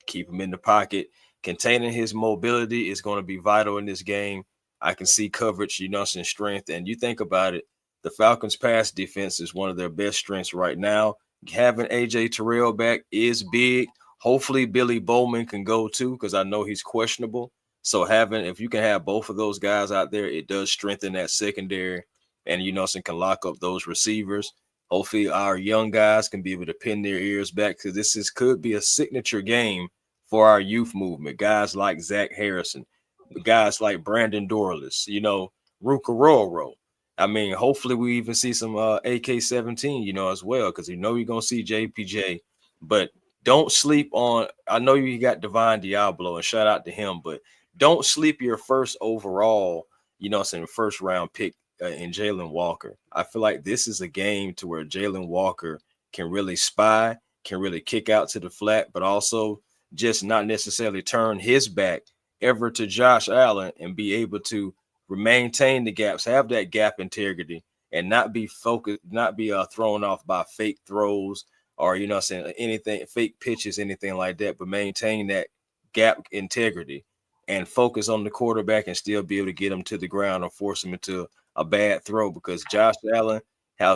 keep him in the pocket. Containing his mobility is going to be vital in this game. I can see coverage, some strength. And you think about it, the Falcons pass defense is one of their best strengths right now. Having AJ Terrell back is big. Hopefully Billy Bowman can go too, because I know he's questionable. So if you can have both of those guys out there, it does strengthen that secondary, and can lock up those receivers. Hopefully, our young guys can be able to pin their ears back, because could be a signature game for our youth movement. Guys like Zach Harrison, guys like Brandon Dorless, Ruka. I mean, hopefully we even see some AK-17, as well, because you're going to see JPJ. But don't sleep on, I know you got Divine Diablo, and shout out to him, but don't sleep your first overall, first round pick in Jalen Walker. I feel like this is a game to where Jalen Walker can really spy, can really kick out to the flat, but also just not necessarily turn his back ever to Josh Allen, and be able to maintain the gaps, have that gap integrity, and not be focused, not be thrown off by fake throws or, anything, fake pitches, anything like that, but maintain that gap integrity and focus on the quarterback and still be able to get him to the ground or force him into a bad throw. Because Josh Allen,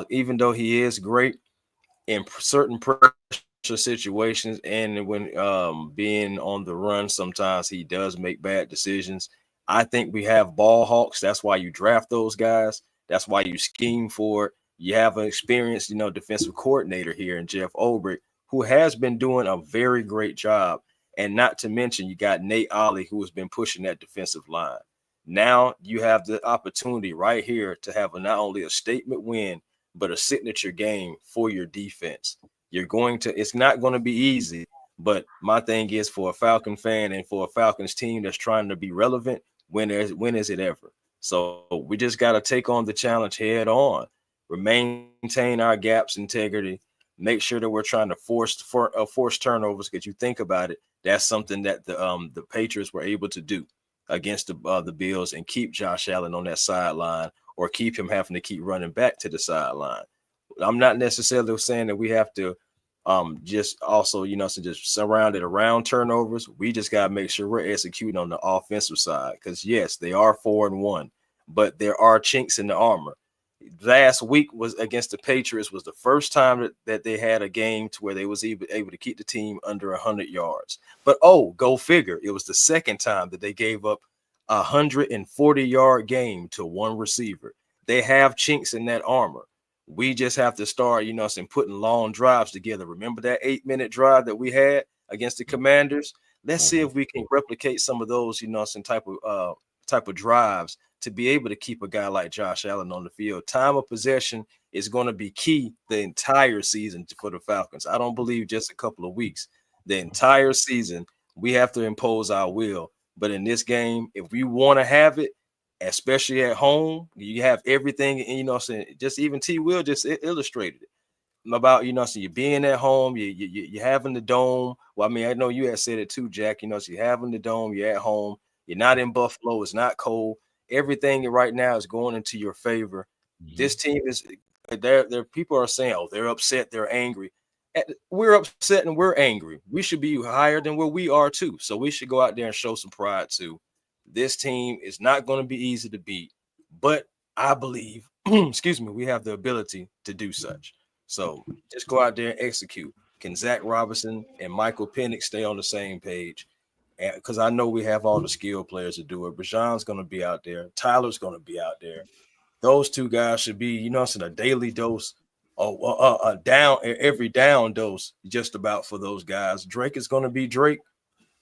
even though he is great in certain pressure situations and when being on the run, sometimes he does make bad decisions. I think we have ball hawks. That's why you draft those guys. That's why you scheme for it. You have an experienced, defensive coordinator here in Jeff Ulbrich, who has been doing a very great job. And not to mention, you got Nate Ollie, who has been pushing that defensive line. Now you have the opportunity right here to have not only a statement win, but a signature game for your defense. It's not going to be easy, but my thing is, for a Falcon fan and for a Falcons team that's trying to be relevant, when is it ever? So we just got to take on the challenge head on, maintain our gaps integrity, make sure that we're trying to force turnovers, because you think about it, that's something that the Patriots were able to do against the Bills, and keep Josh Allen on that sideline, or keep him having to keep running back to the sideline. I'm not necessarily saying that we have to just also, just surround it around turnovers. We just got to make sure we're executing on the offensive side, because yes, they are 4-1, but there are chinks in the armor. Last week was against the Patriots, was the first time that they had a game to where they was able to keep the team under 100 yards. But go figure, it was the second time that they gave up a 140-yard game to one receiver. They have chinks in that armor. We just have to start, putting long drives together. Remember that 8-minute drive that we had against the Commanders? Let's see if we can replicate some of those, some type of drives to be able to keep a guy like Josh Allen on the field. Time of possession is going to be key the entire season for the Falcons. I don't believe just a couple of weeks. The entire season, we have to impose our will. But in this game, if we want to have it, especially at home, you have everything, and just even T. Will just illustrated it about, you being at home, you having the dome. Well, I mean, I know you had said it too, Jack, so you're having the dome, you're at home, you're not in Buffalo, it's not cold. Everything right now is going into your favor. Mm-hmm. This team is there. People are saying, they're upset, they're angry. We're upset and we're angry. We should be higher than where we are too. So we should go out there and show some pride too. This team is not going to be easy to beat, but I believe, we have the ability to do such. So just go out there and execute. Can Zach Robinson and Michael Penix stay on the same page? Because I know we have all the skilled players to do it. Bajan's going to be out there. Tyler's going to be out there. Those two guys should be, a daily dose, a down, every down dose, just about for those guys. Drake is going to be Drake.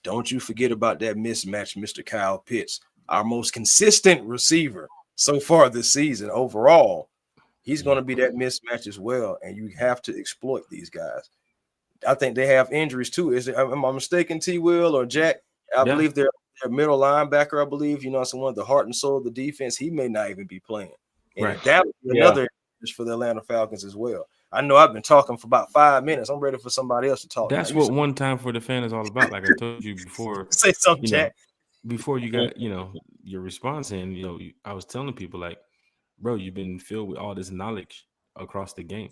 Don't you forget about that mismatch, Mr. Kyle Pitts, our most consistent receiver so far this season overall. He's going to be that mismatch as well, and you have to exploit these guys. I think they have injuries too. Am I mistaken, T. Will or Jack? I believe their middle linebacker, I believe, someone the heart and soul of the defense, he may not even be playing. And right. That would be another issue for the Atlanta Falcons as well. I know I've been talking for about 5 minutes. I'm ready for somebody else to talk. That's what one time for the fan is all about. Like I told you before. Say something, Jack. Before you got, your response in, I was telling people like, bro, you've been filled with all this knowledge across the game.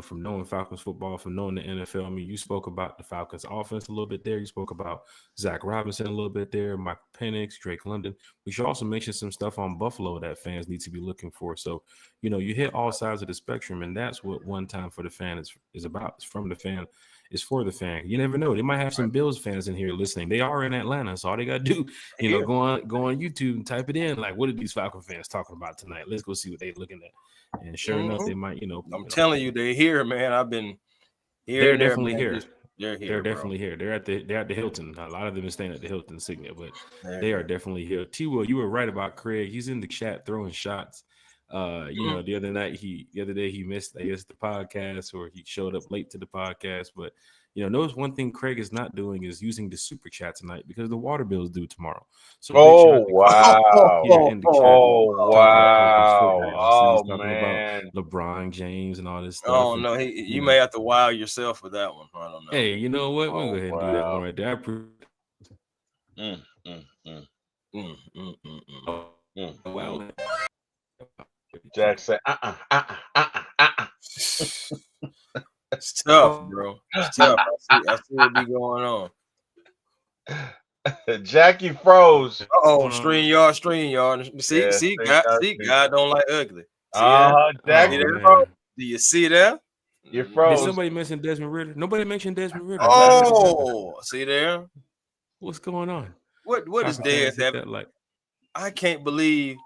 From knowing Falcons football, from knowing the NFL. I mean, you spoke about the Falcons offense a little bit there. You spoke about Zach Robinson a little bit there, Michael Penix, Drake London. We should also mention some stuff on Buffalo that fans need to be looking for. So, you hit all sides of the spectrum, and that's what one time for the fan is about. It's from the fan. It's for the fan. You never know. They might have some Bills fans in here listening. They are in Atlanta, so all they gotta do, go on YouTube and type it in. Like, what are these Falcon fans talking about tonight? Let's go see what they're looking at. And sure enough, they might, I'm telling you, they're here, man. I've been here. They're definitely here. They're here. They're definitely here. They're at the Hilton. A lot of them are staying at the Hilton Signet, but they are definitely here. T-Will, you were right about Craig. He's in the chat throwing shots. The other day he missed, I guess, the podcast, or he showed up late to the podcast. But notice one thing Craig is not doing is using the super chat tonight because the water bill is due tomorrow. So wow! Man, about LeBron James and all this stuff. Oh no, you may have to wow yourself with that one. I don't know. Hey, you know what? We'll go ahead and do that one right there. Wow. Jack said, It's tough, bro. It's tough. I see what be going on. Jackie froze. StreamYard. See, God don't like ugly. Jackie, do you see that? You froze. Did somebody mention Desmond Ridder? Nobody mentioned Desmond Ridder. Oh, see there? What's going on? What is Dez having? Like, I can't believe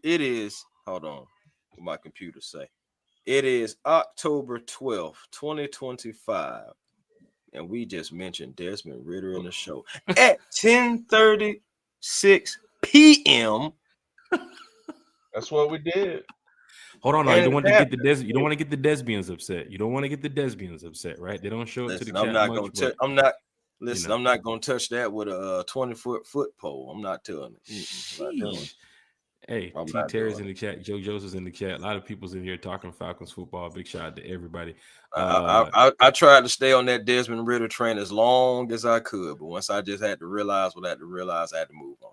it is. Hold on. What my computer say? It is October 12th, 2025. And we just mentioned Desmond Ridder in the show at 10:36 p.m. That's what we did. Hold on, you don't want to get the Desbians upset. You don't want to get the Desbians upset, right? They don't show up to the chat. I'm not gonna touch that with a 20-foot pole. I'm not telling it. Hey, T. Terry's in the chat. Joe Joseph's in the chat. A lot of people's in here talking Falcons football. Big shout out to everybody. I tried to stay on that Desmond Ridder train as long as I could, but once I just had to realize I had to move on.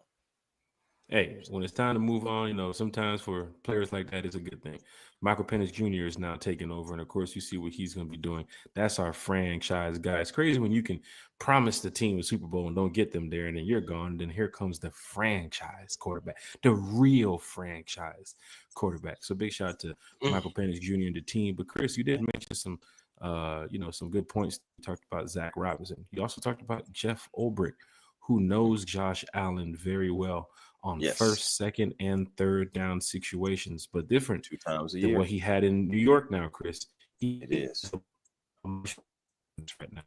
Hey, when it's time to move on, sometimes for players like that, it's a good thing. Michael Penix Jr. is now taking over, and of course, you see what he's going to be doing. That's our franchise guy. It's crazy when you can promise the team a Super Bowl and don't get them there, and then you're gone. Then here comes the franchise quarterback, the real franchise quarterback. So big shout out to Michael Penix Jr. and the team. But Chris, you did mention some, some good points. You talked about Zach Robinson. You also talked about Jeff Ulbrich, who knows Josh Allen very well on first, second, and third down situations, but different 2 times a than year. what he had in New York now, Chris. It is right now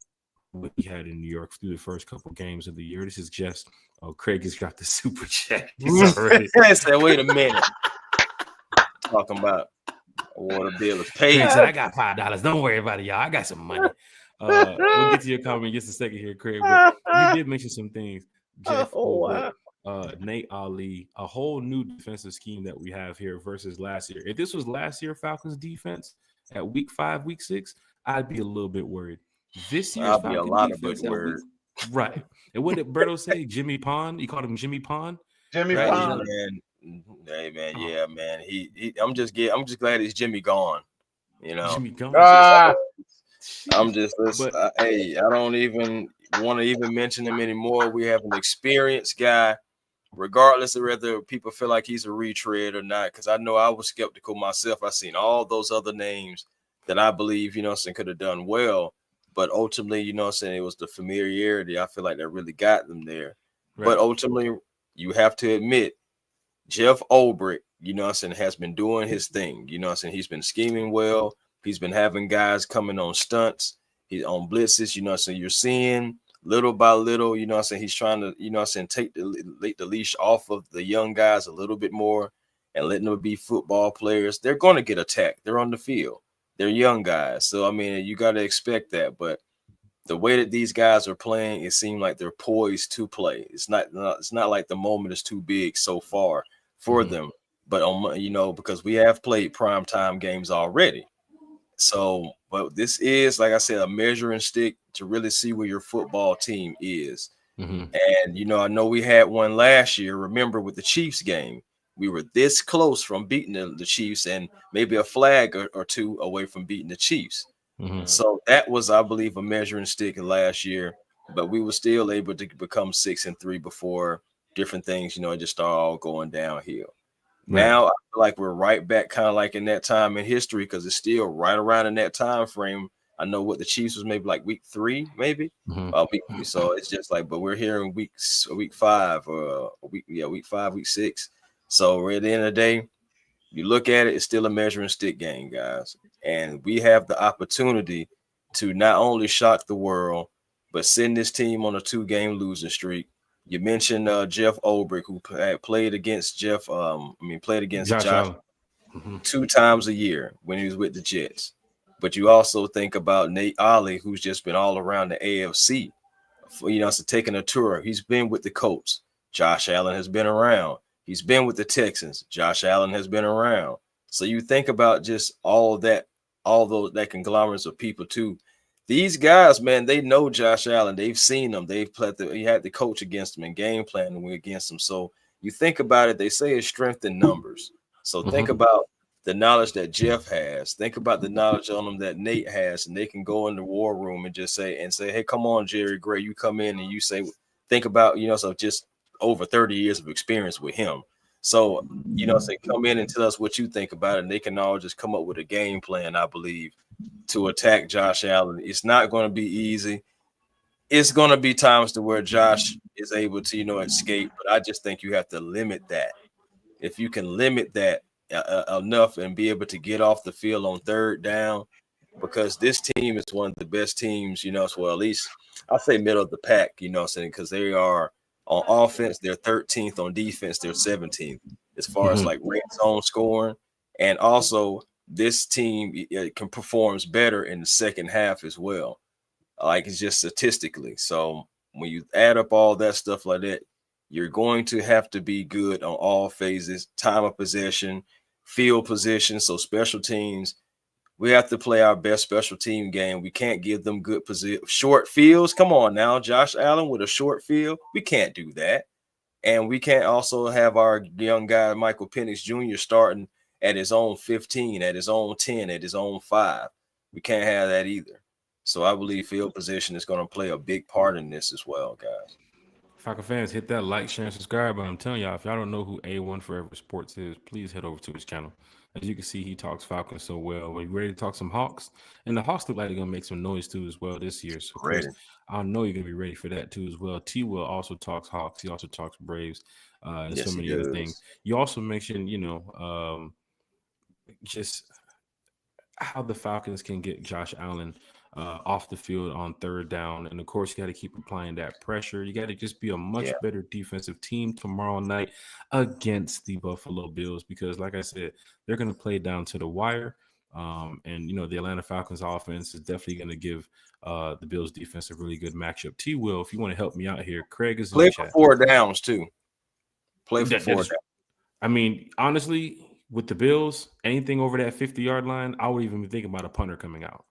what he had in New York through the first couple games of the year. This is Jeff's. Oh, Craig has got the super chat. I said, wait a minute. Talking about water bill is paid. Craig said, I got $5. Don't worry about it, y'all. I got some money. We'll get to your comment in just a second here, Craig. But you did mention some things. Jeff Nate Ali, a whole new defensive scheme that we have here versus last year. If this was last year Falcons defense at week 5, week 6, I'd be a little bit worried. This year, I'll be a lot of bit worried. Right. And what did Berto say? Jimmy Pond? He called him Jimmy Pond? Jimmy Pond. Hey man, yeah, man. I'm just glad he's Jimmy gone. Jimmy gone. I'm just I don't even want to even mention him anymore. We have an experienced guy, regardless of whether people feel like he's a retread or not, because I know I was skeptical myself. I seen all those other names that I believe, could have done well, but ultimately, it was the familiarity. I feel like that really got them there. Right. But ultimately, you have to admit, Jeff Ulbrich, has been doing his thing. He's been scheming well. He's been having guys coming on stunts. He's on blitzes, you're seeing little by little, he's trying to, take the leash off of the young guys a little bit more and letting them be football players. They're going to get attacked. They're on the field. They're young guys. So, you got to expect that. But the way that these guys are playing, it seems like they're poised to play. It's not like the moment is too big so far for them. But, because we have played primetime games already. So, but this is, like I said, a measuring stick to really see where your football team is. And, I know we had one last year. Remember with the Chiefs game, we were this close from beating the Chiefs and maybe a flag or two away from beating the Chiefs. So that was, I believe, a measuring stick last year, but we were still able to become 6-3 before different things, it just started all going downhill. Now I feel like we're right back kind of like in that time in history, because it's still right around in that time frame I know what the Chiefs was maybe like week 3, maybe. So it's just like, but we're here in week 5 or week 5, week 6. So at the end of the day, you look at it, it's still a measuring stick game, guys. And we have the opportunity to not only shock the world, but send this team on a 2-game losing streak. You mentioned Jeff Ulbrich, who played against Josh Allen 2 times a year when he was with the Jets. But you also think about Nate Ollie, who's just been all around the AFC, so taking a tour. He's been with the Colts. Josh Allen has been around. He's been with the Texans. Josh Allen has been around. So you think about just all that conglomerates of people too. These guys, man, they know Josh Allen. They've seen him. He had the coach against him and game planning against him. So you think about it, they say it's strength in numbers. So think about the knowledge that Jeff has. Think about the knowledge on him that Nate has, and they can go in the war room and just say, hey, come on, Jerry Gray, you come in and you say, think about, so just over 30 years of experience with him. So, say come in and tell us what you think about it, and they can all just come up with a game plan, I believe, to attack Josh Allen. It's not going to be easy. It's going to be times to where Josh is able to, escape, but I just think you have to limit that. If you can limit that enough and be able to get off the field on 3rd down, because this team is one of the best teams, at least I'll say middle of the pack, because they are on offense, they're 13th, on defense, they're 17th as far as like red zone scoring. And also this team can performs better in the second half as well. Like it's just statistically. So when you add up all that stuff like that, you're going to have to be good on all phases, time of possession, field position. So special teams, we have to play our best special team game. We can't give them good short fields. Come on now, Josh Allen with a short field. We can't do that. And we can't also have our young guy, Michael Penix Jr., starting at his own 15, at his own 10, at his own 5. We can't have that either. So I believe field position is going to play a big part in this as well, guys. Falcon fans, hit that like, share, and subscribe. But I'm telling y'all, if y'all don't know who A1 Forever Sports is, please head over to his channel. As you can see, he talks Falcons so well. We're ready to talk some Hawks. And the Hawks look like they're going to make some noise too as well this year. So, Chris, I know you're going to be ready for that too as well. T. Will also talks Hawks. He also talks Braves and so many other things. You also mentioned, just how the Falcons can get Josh Allen off the field on 3rd down. And of course, you got to keep applying that pressure. You got to just be a much better defensive team tomorrow night against the Buffalo Bills, because like I said, they're going to play down to the wire. And the Atlanta Falcons offense is definitely going to give the Bills defense a really good matchup. T. Will, if you want to help me out here, Craig is in the chat. Play for 4 downs too. Play for 4 downs. I mean, honestly, with the Bills, anything over that 50-yard line, I would even be thinking about a punter coming out.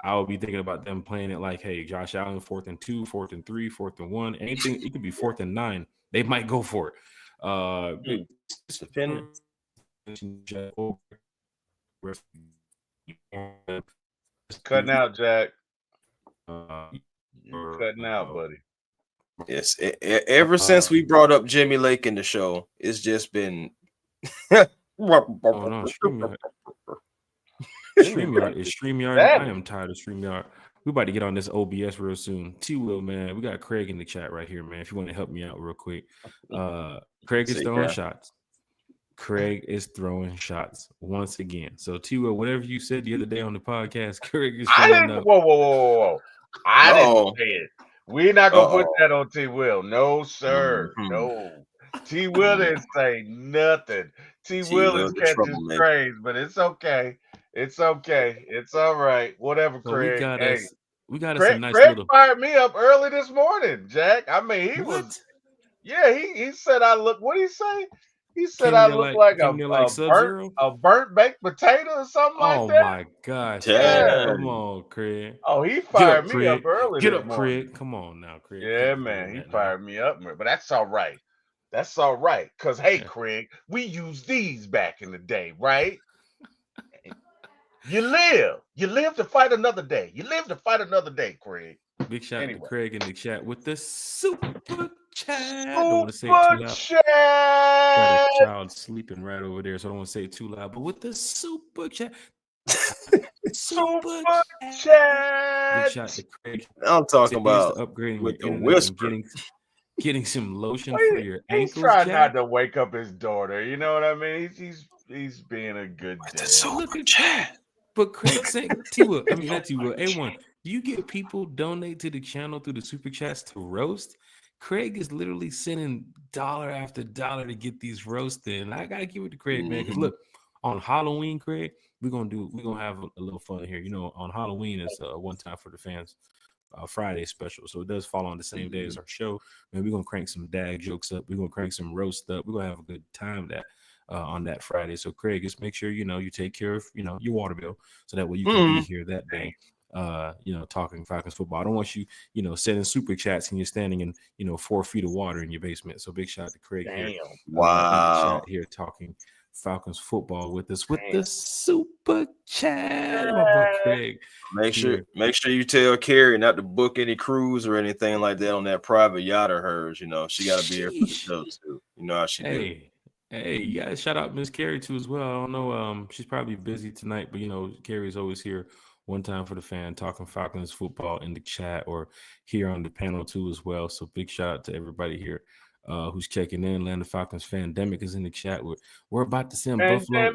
I would be thinking about them playing it like, hey, Josh Allen, 4th and 2, 4th and 3, 4th and 1, anything. It could be 4th and 9. They might go for it. Cutting out, Jack. You're cutting out, buddy. Yes. Ever since we brought up Jimmy Lake in the show, it's just been. Oh, no, StreamYard is StreamYard. I am tired of StreamYard. We about to get on this OBS real soon. T. Will, man, we got Craig in the chat right here, man. If you want to help me out real quick, Craig is throwing shots. Craig is throwing shots once again. So T. Will, whatever you said the other day on the podcast, Craig is showing up. Whoa! I didn't say it. We're not gonna put that on T. Will. No, sir. No. T. Will didn't say nothing. T. Will is catching strays, but it's okay. It's okay. It's all right. Whatever, So Craig. we got Craig, us a nice Craig little. fired me up early this morning, Jack. I mean, he What? was. Yeah, he said I look. What did he say? He said I look like a burnt baked potato or something like that. Oh my gosh! Yeah. Come on, Craig. Oh, he fired me Craig. up early. Get this up, morning. Craig. Come on now, Craig. Yeah, man, he fired me up, but that's all right. That's all right, cause hey, Craig, we used these back in the day, right? You live to fight another day. You live to fight another day, Craig. Big shout out to Craig in the chat with the super chat. Super don't want to say it too loud. chat. Got a child sleeping right over there, so I don't want to say it too loud. But with the super chat, Super Big chat. shot to Craig. I'm talking Here's about to upgrading with your the internet and whisper. getting some lotion for your He's ankles, trying not Jack. to wake up his daughter. You know what I mean? He's being a good With the dad. super Look at chat. Craig. But Craig saying T-Will, I mean not T-Will, A1. Do you get people donate to the channel through the super chats to roast? Craig is literally sending dollar after dollar to get these roasted. And I gotta give it to Craig, man. Because look, on Halloween, Craig, we're gonna have a little fun here. You know, on Halloween is one time for the fans. Friday special, so it does fall on the same day as our show. Man, we're gonna crank some dad jokes up. We're gonna crank some roast up. We're gonna have a good time that on that Friday. So Craig, just make sure you take care of your water bill, so that way you can be here that day. Talking Falcons football. I don't want you sending super chats and you're standing in 4 feet of water in your basement. So big shout out to Craig here in the chat here talking Falcons football with us with the super chat. My boy Craig. Make sure you tell Carrie not to book any cruise or anything like that on that private yacht of hers. She got to be here for the show too. You know how she do. Hey, you guys shout out Miss Carrie too as well. I don't know, she's probably busy tonight, but Carrie's always here one time for the fan talking Falcons football in the chat or here on the panel too as well. So big shout out to everybody here who's checking in. Land of Falcons Fandemic is in the chat. We're about to send Buffalo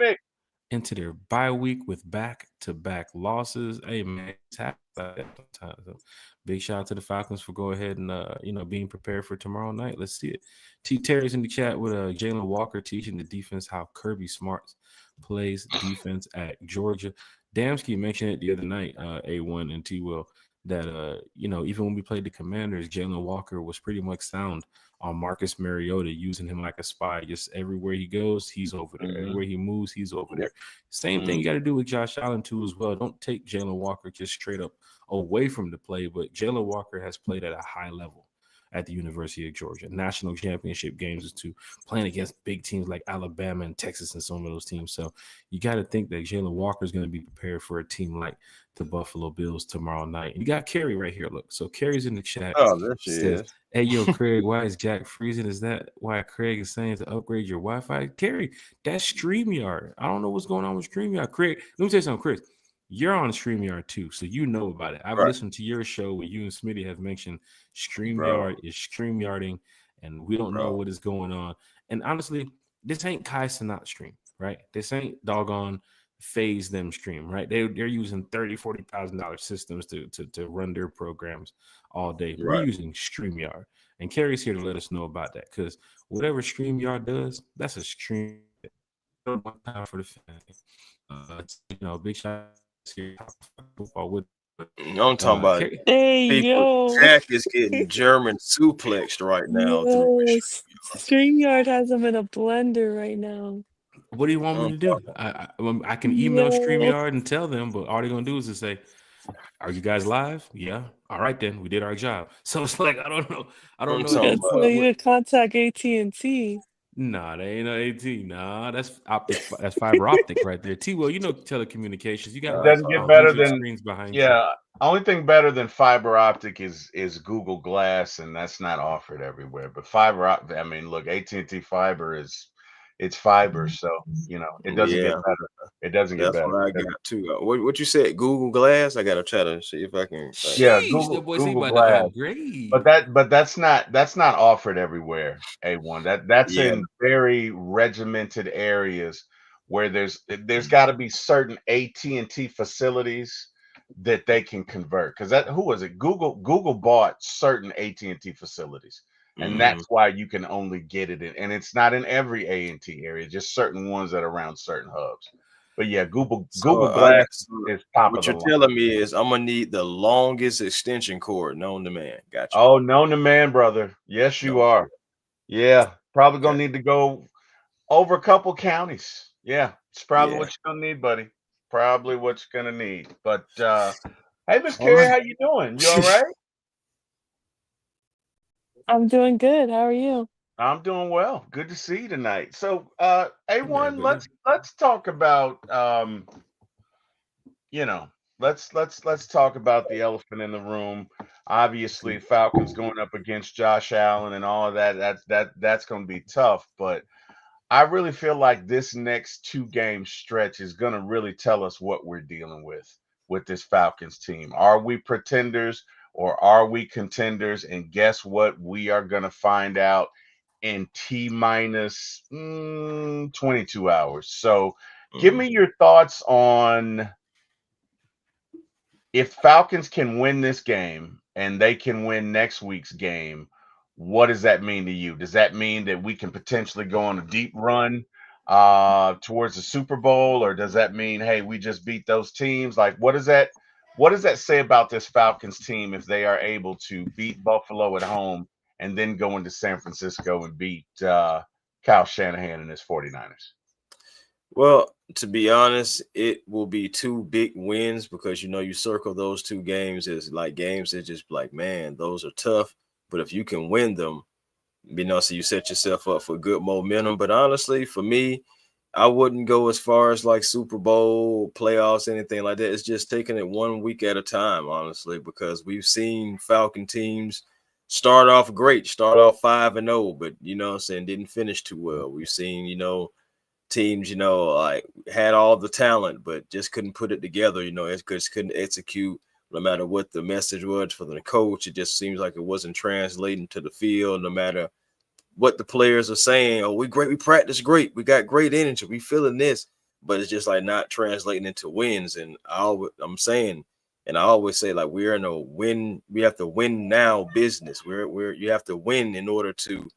into their bye week with back-to-back losses. Hey man, it's happened like that sometimes. So big shout out to the Falcons for go ahead and being prepared for tomorrow night. Let's see it. T Terry's in the chat with Jalen Walker teaching the defense how Kirby Smart plays defense at Georgia. Damsky mentioned it the other night, A1 and T Will, that even when we played the Commanders, Jalen Walker was pretty much sound on Marcus Mariota, using him like a spy. Just everywhere he goes, he's over there. Everywhere he moves, he's over there. Same thing you got to do with Josh Allen too as well. Don't take Jalen Walker just straight up away from the play, but Jalen Walker has played at a high level at the University of Georgia. National championship games is to playing against big teams like Alabama and Texas and some of those teams. So you got to think that Jalen Walker is going to be prepared for a team like the Buffalo Bills tomorrow night. And you got Kerry right here. Look, so Kerry's in the chat. Oh, there she says, is. Hey, yo, Craig, why is Jack freezing? Is that why Craig is saying to upgrade your Wi-Fi? Kerry, that's StreamYard. I don't know what's going on with StreamYard. Craig, let me tell you something, Chris. You're on StreamYard too, so you know about it. I've listened to your show where you and Smitty have mentioned StreamYard is StreamYarding, and we don't know what is going on. And honestly, this ain't Kai Cenat stream, right? This ain't doggone phase them stream, right? They're using $30,000-$40,000 systems to run their programs all day. We're using StreamYard, and Carrie's here to let us know about that, because whatever StreamYard does, that's a stream. One time for the fans. Big shout football with. I'm talking about hey, people. Jack is getting German suplexed right now. StreamYard has them in a blender right now. What do you want me to do? I can email StreamYard and tell them, but all they're gonna do is just say, "Are you guys live?" Yeah. All right, then we did our job. So it's like I don't know. You contact AT&T. Nah, they ain't no AT. Nah, that's optic. That's fiber optic right there. T-Will, telecommunications. You got doesn't get better than screens behind you. Yeah, only thing better than fiber optic is Google Glass, and that's not offered everywhere. But fiber optic, I mean, look, AT&T fiber it's fiber, so it doesn't get better. It doesn't get better. That's what I got too. What you said? Google Glass? I gotta try to see if I can. Yeah, Google Glass. But that's not offered everywhere. A1. That's in very regimented areas where there's got to be certain AT&T facilities that they can convert. Because who was it? Google bought certain AT&T facilities. And that's why you can only get it in, and it's not in every A&T area, just certain ones that are around certain hubs. But yeah, Google Glass is top of the line. What you're telling me is I'm gonna need the longest extension cord known to man. Gotcha. Oh, known to man, brother. Yes, you are. Yeah, probably gonna need to go over a couple counties. Yeah, it's probably what you're gonna need, buddy. Probably what you're gonna need. But hey, Miss Carrie, how you doing? You all right? I'm doing good. How are you? I'm doing well. Good to see you tonight. So, A1, let's talk about let's talk about the elephant in the room. Obviously, Falcons going up against Josh Allen and all of that. That's going to be tough. But I really feel like this next 2-game stretch is going to really tell us what we're dealing with this Falcons team. Are we pretenders or are we contenders? And guess what? We are going to find out in T minus 22 hours. So give me your thoughts on if Falcons can win this game and they can win next week's game, what does that mean to you? Does that mean that we can potentially go on a deep run towards the Super Bowl, or does that mean, hey, we just beat those teams? Like, what does that say about this Falcons team if they are able to beat Buffalo at home and then go into San Francisco and beat Kyle Shanahan and his 49ers? Well, to be honest, it will be 2 big wins because you circle those 2 games as like games that just like, man, those are tough. But if you can win them, so you set yourself up for good momentum. But honestly, for me, I wouldn't go as far as like Super Bowl, playoffs, anything like that. It's just taking it 1 week at a time, honestly, because we've seen Falcon teams start off great, start off 5-0, but didn't finish too well. We've seen, teams, like had all the talent, but just couldn't put it together. It just couldn't execute no matter what the message was for the coach. It just seems like it wasn't translating to the field, no matter what the players are saying. Oh, we practice great. We got great energy. We feeling this, but it's just like not translating into wins. And I'm saying, and I always say, like, we're in a win. We have to win now business. You have to win in order to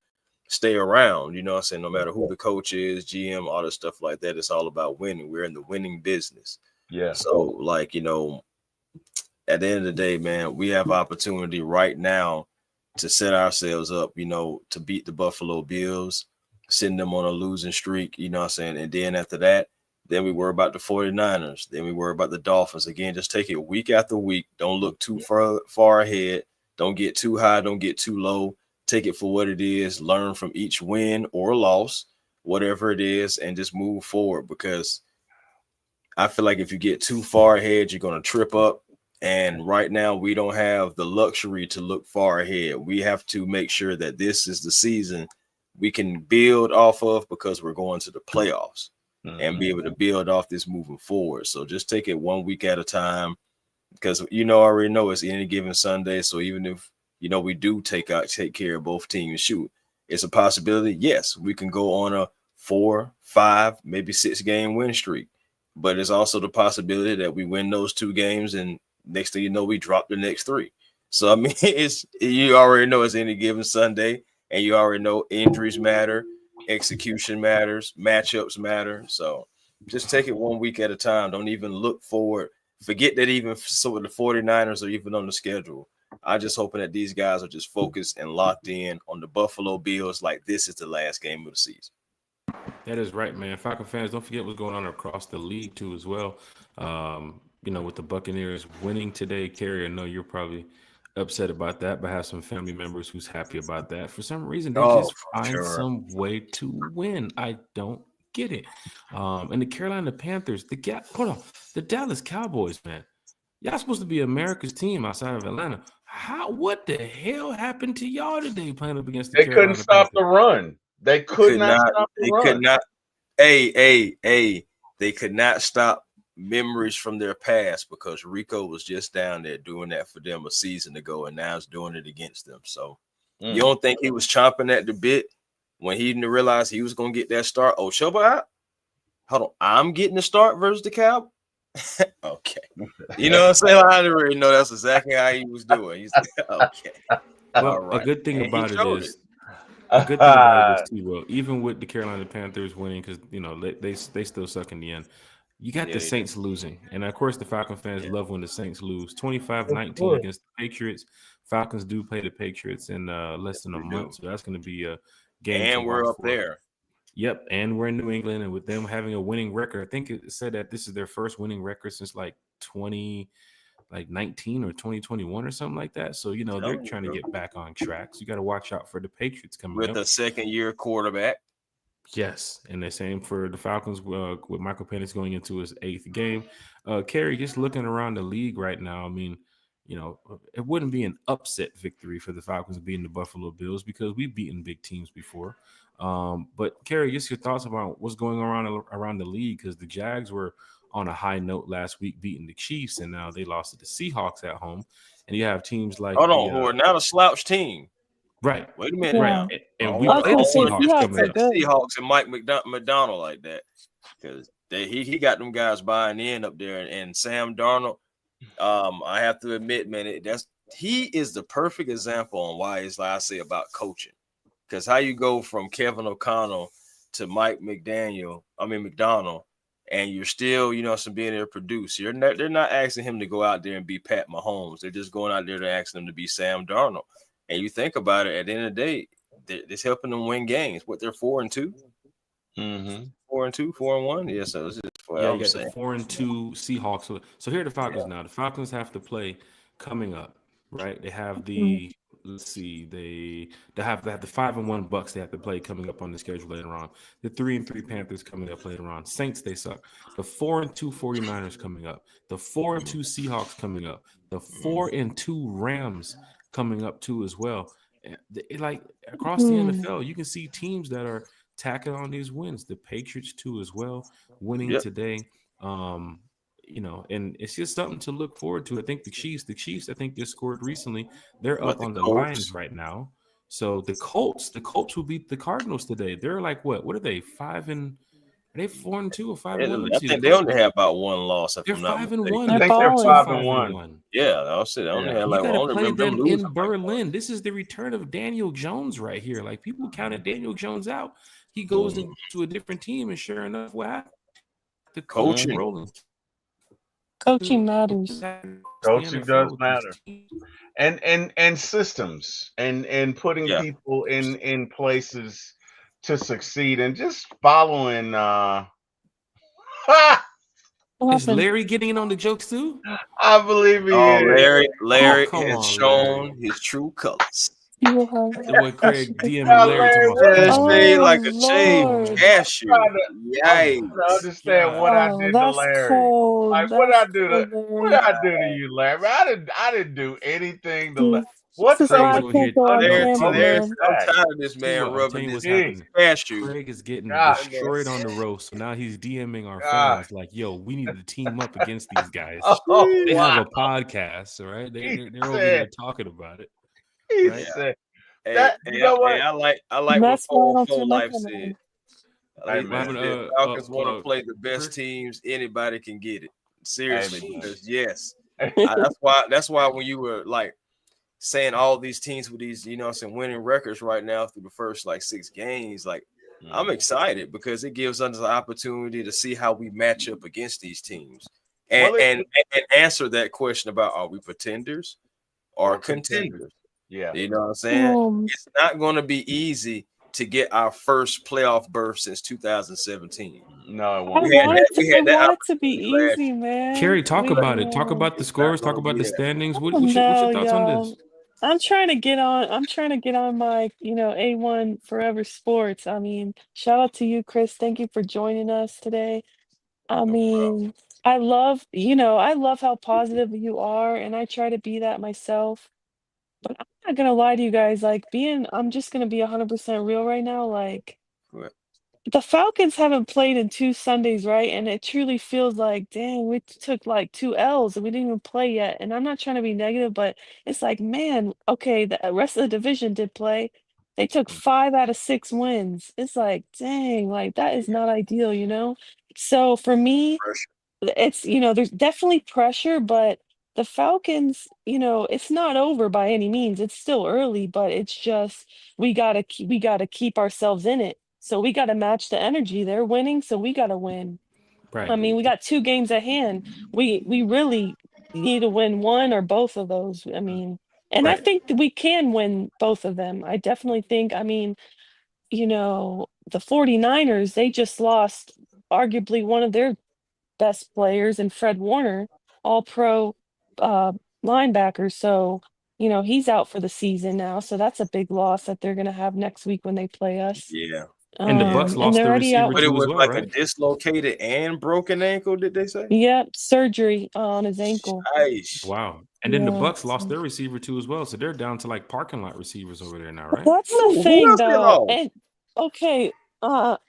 stay around, I'm saying? No matter who the coach is, GM, all this stuff like that, it's all about winning. We're in the winning business. Yeah. So, like, at the end of the day, man, we have opportunity right now to set ourselves up, to beat the Buffalo Bills, send them on a losing streak, and then after that, then we worry about the 49ers. Then we worry about the Dolphins. Again, just take it week after week. Don't look too far ahead. Don't get too high. Don't get too low. Take it for what it is, learn from each win or loss, whatever it is, and just move forward, because I feel like if you get too far ahead, you're going to trip up. And right now, we don't have the luxury to look far ahead. We have to make sure that this is the season we can build off of, because we're going to the playoffs and be able to build off this moving forward. So just take it 1 week at a time, because I already know it's any given Sunday. So even if we do take care of both teams, shoot, it's a possibility. Yes, we can go on a 4, 5, maybe 6-game win streak, but it's also the possibility that we win those 2 games and next thing you know, we drop the next 3. So I mean, you already know it's any given Sunday, and you already know injuries matter, execution matters, matchups matter. So just take it 1 week at a time. Don't even look forward. Forget that even some of the 49ers are even on the schedule. I'm just hoping that these guys are just focused and locked in on the Buffalo Bills like this is the last game of the season. That is right, man. Falcon fans, don't forget what's going on across the league too as well. With the Buccaneers winning today, Kerry, I know you're probably upset about that, but have some family members who's happy about that. For some reason, they just find some way to win. I don't get it. And the Carolina Panthers, the Dallas Cowboys, man. Y'all supposed to be America's team outside of Atlanta. What the hell happened to y'all today playing up against the Carolina Couldn't stop Panthers? the run. They could not stop the run. Could not. They could not stop memories from their past, because Rico was just down there doing that for them a season ago, and now it's doing it against them. So you don't think he was chomping at the bit when he didn't realize he was going to get that start? Oh, Shoba, hold on. I'm getting the start versus the Cowboys. Okay. You know what I'm saying? I didn't really know that's exactly how he was doing. He's like, okay. Well, right. a good thing about it is too, well, even with the Carolina Panthers winning, because they still suck in the end. You got the Saints losing. And of course the Falcon fans love when the Saints lose. 25-19 against the Patriots. Falcons do play the Patriots in less than a month. So that's going to be a game. And we're up there. Yep, and we're in New England, and with them having a winning record, I think it said that this is their first winning record since like 2019 or 2021 or something like that. So they're trying to get back on track. So you got to watch out for the Patriots coming with up. a second-year quarterback. Yes, and the same for the Falcons with Michael Penix going into his 8th game. Kerry, just looking around the league right now, I mean, it wouldn't be an upset victory for the Falcons beating the Buffalo Bills, because we've beaten big teams before. But Kerry, just your thoughts about what's going on around the league, because the Jags were on a high note last week, beating the Chiefs, and now they lost to the Seahawks at home. And you have teams like hold on, who are not a slouch team. Right. Wait a minute Yeah. now. And we I was play the gonna say Seahawks Seahawks coming are up. good. Seahawks and Mike McDonald like that, because he got them guys buying in up there, and Sam Darnold. I have to admit, man, he is the perfect example on why it's like I say about coaching, because how you go from Kevin O'Connell to Mike McDonald, and you're still, being able to produce. They're not asking him to go out there and be Pat Mahomes. They're just going out there to ask him to be Sam Darnold. And you think about it, at the end of the day, it's helping them win games. What, they're 4-2? Mm-hmm. 4-2, 4-1. Yeah, so it's just what Yeah, I'm you got saying. the 4-2 Seahawks. So here are the Falcons now. The Falcons have to play coming up, right? They have the they have the 5-1 Bucks they have to play coming up on the schedule later on. The 3-3 Panthers coming up later on. Saints they suck. The 4-2 49ers coming up. The 4-2 Seahawks coming up. The 4-2 Rams coming up too as well. Like across the NFL, you can see teams that are tacking on these wins. The Patriots too as well, winning today. And it's just something to look forward to. I think the Chiefs, I think they scored recently. They're up on the Lions right now. So the Colts will beat the Cardinals today. They're like what are they? 5-2 or 5-1? I think they only have about one loss. They're 5-1. I think they're 5-1. Yeah, I'll say they only have You got to play them in like Berlin. This is the return of Daniel Jones right here. Like people counted Daniel Jones out. He goes into a different team, and sure enough, what happened? The coaching rolling. Coaching matters. Coaching does matter, and systems, and putting people in places to succeed, and just following. Is Larry getting in on the jokes too? I believe he is. Larry has shown his true colors. What Craig DM Larry like a shade cashew. I understand what I did to Larry. Cold. Like what I do to you, Larry? I didn't do anything to Larry. What's I'm tired of this man rubbing his cashew. Craig is getting destroyed on the roast, so now he's DMing our fans like, "Yo, we need to team up against these guys." They have a podcast, all right? They're over there talking about it. He said, you know what? I like what Full Life said. Falcons want to play the best teams. Anybody can get it. Seriously, because that's why when you were like saying all these teams with these, some winning records right now through the first like 6 games, like I'm excited because it gives us an opportunity to see how we match up against these teams and answer that question about are we pretenders or contenders? Yeah, you know what I'm saying? It's not going to be easy to get our first playoff berth since 2017. No, it won't. I want it to be easy, man. Carrie, talk about it. Talk about the scores. Talk about the standings. What's your thoughts on this? I'm trying to get on my, A1 Forever Sports. I mean, shout out to you, Chris. Thank you for joining us today. I mean, I love how positive you are, and I try to be that myself. But I'm not gonna lie to you guys, I'm just gonna be 100% real right now. Like, the Falcons haven't played in 2 Sundays, right? And it truly feels like, dang, we took like 2 L's and we didn't even play yet. And I'm not trying to be negative, but it's like, man, okay, the rest of the division did play. They took 5 out of 6 wins. It's like, dang, like that is not ideal. So for me, it's, there's definitely pressure, but the Falcons, it's not over by any means. It's still early, but it's just we gotta keep ourselves in it. So we gotta match the energy. They're winning, so we gotta win. Right. I mean, we got 2 games at hand. We really need to win one or both of those. I mean, and I think that we can win both of them. I definitely think. I mean, the 49ers, they just lost arguably one of their best players in Fred Warner, all-pro linebacker. So, he's out for the season now. So that's a big loss that they're going to have next week when they play us. Yeah. And the Bucks lost their receiver but it was as well, like right? a dislocated and broken ankle, did they say? Yep, surgery on his ankle. Nice. Wow. And then the Bucks lost their receiver too as well. So they're down to like parking lot receivers over there now, right? That's the thing, though. And okay, but,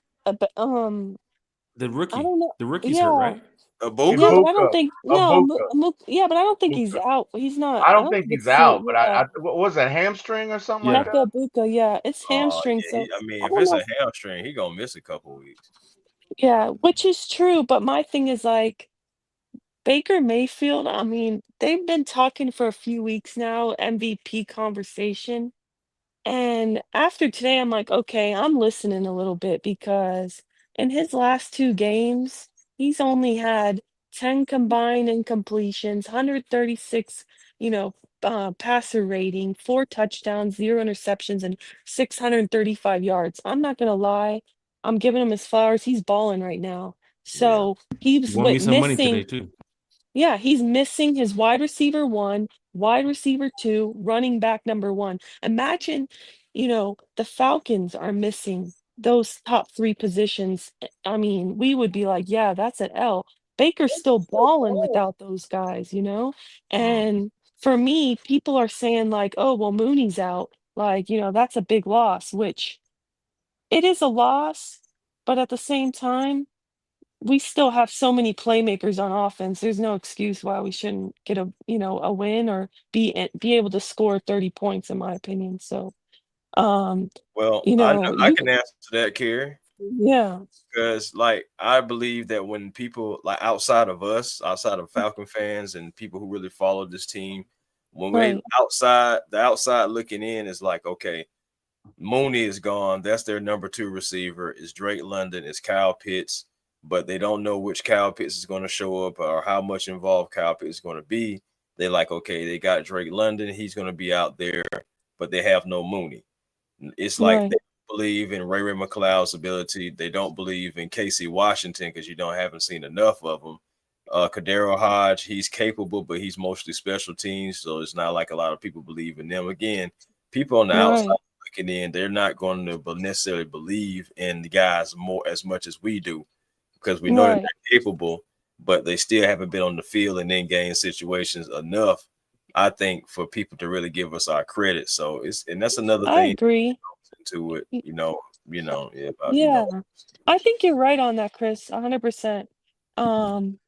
The I rookie, don't know. the rookie's hurt, Yeah, right? yeah, Ibuka? but I don't Ibuka, think no, Ibuka, yeah, but I don't think he's Ibuka. out. He's not. I I don't don't think think he's it's out, but yeah, what was that, hamstring or something like Yeah. that? Becca Ibuka, yeah, it's hamstring. Yeah, So I mean, I if don't it's know. a hamstring, he gonna miss a couple weeks. Yeah, which is true. But my thing is like Baker Mayfield. I mean, they've been talking for a few weeks now, MVP conversation. And after today, I'm like, okay, I'm listening a little bit because in his last two games, he's only had 10 combined incompletions, 136, you know, passer rating, 4 touchdowns, 0 interceptions, and 635 yards. I'm not gonna lie, I'm giving him his flowers. He's balling right now. Yeah. So he He was won me what some money today missing. too. Yeah, he's missing his wide receiver one, wide receiver two, running back number one. Imagine, the Falcons are missing those top three positions. I mean, we would be like, yeah, that's an L. Baker's still balling without those guys, you know? Mm. And for me, people are saying, like, oh, well, Mooney's out. Like, that's a big loss, which it is a loss, but at the same time, we still have so many playmakers on offense. There's no excuse why we shouldn't get a win or be able to score 30 points, in my opinion. So, um, Well, I you, can answer that, Kerry, yeah, because like I believe that when people like outside of us, outside of Falcon fans and people who really follow this team, when we right, the outside looking in is like, okay, Mooney is gone. That's their number two receiver. Is Drake London? Is Kyle Pitts? But they don't know which Kyle Pitts is going to show up or how much involved Kyle Pitts is going to be. They like, okay, they got Drake London. He's going to be out there, but they have no Mooney. It's like right, they believe in Ray McCloud's ability. They don't believe in Casey Washington because haven't seen enough of him. Kadero Hodge, he's capable, but he's mostly special teams, so it's not like a lot of people believe in them. Again, people on the outside right, looking in, they're not going to necessarily believe in the guys more as much as we do because we know that right. they're capable, but they still haven't been on the field in in-game situations enough, I think, for people to really give us our credit. So and that's another I thing agree. to it, Y- yeah, Yeah, I think you're right on that, Chris, 100%. Um,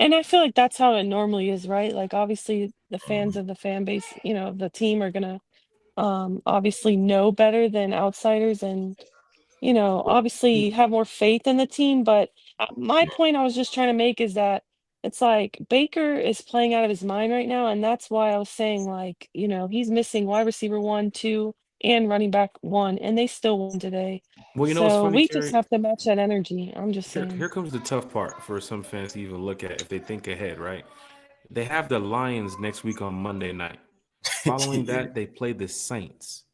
and I feel like that's how it normally is, right? Like, obviously, the fans of the fan base, the team are gonna obviously know better than outsiders and obviously have more faith in the team. But my point I was just trying to make is that it's like Baker is playing out of his mind right now. And that's why I was saying, like, he's missing wide receiver one, two, and running back one, and they still won today. Well, you know what's So funny, we just Kerry? have to match that energy. I'm just Here saying. comes the tough part for some fans to even look at if they think ahead, right? They have the Lions next week on Monday night. Following yeah, that, they play the Saints.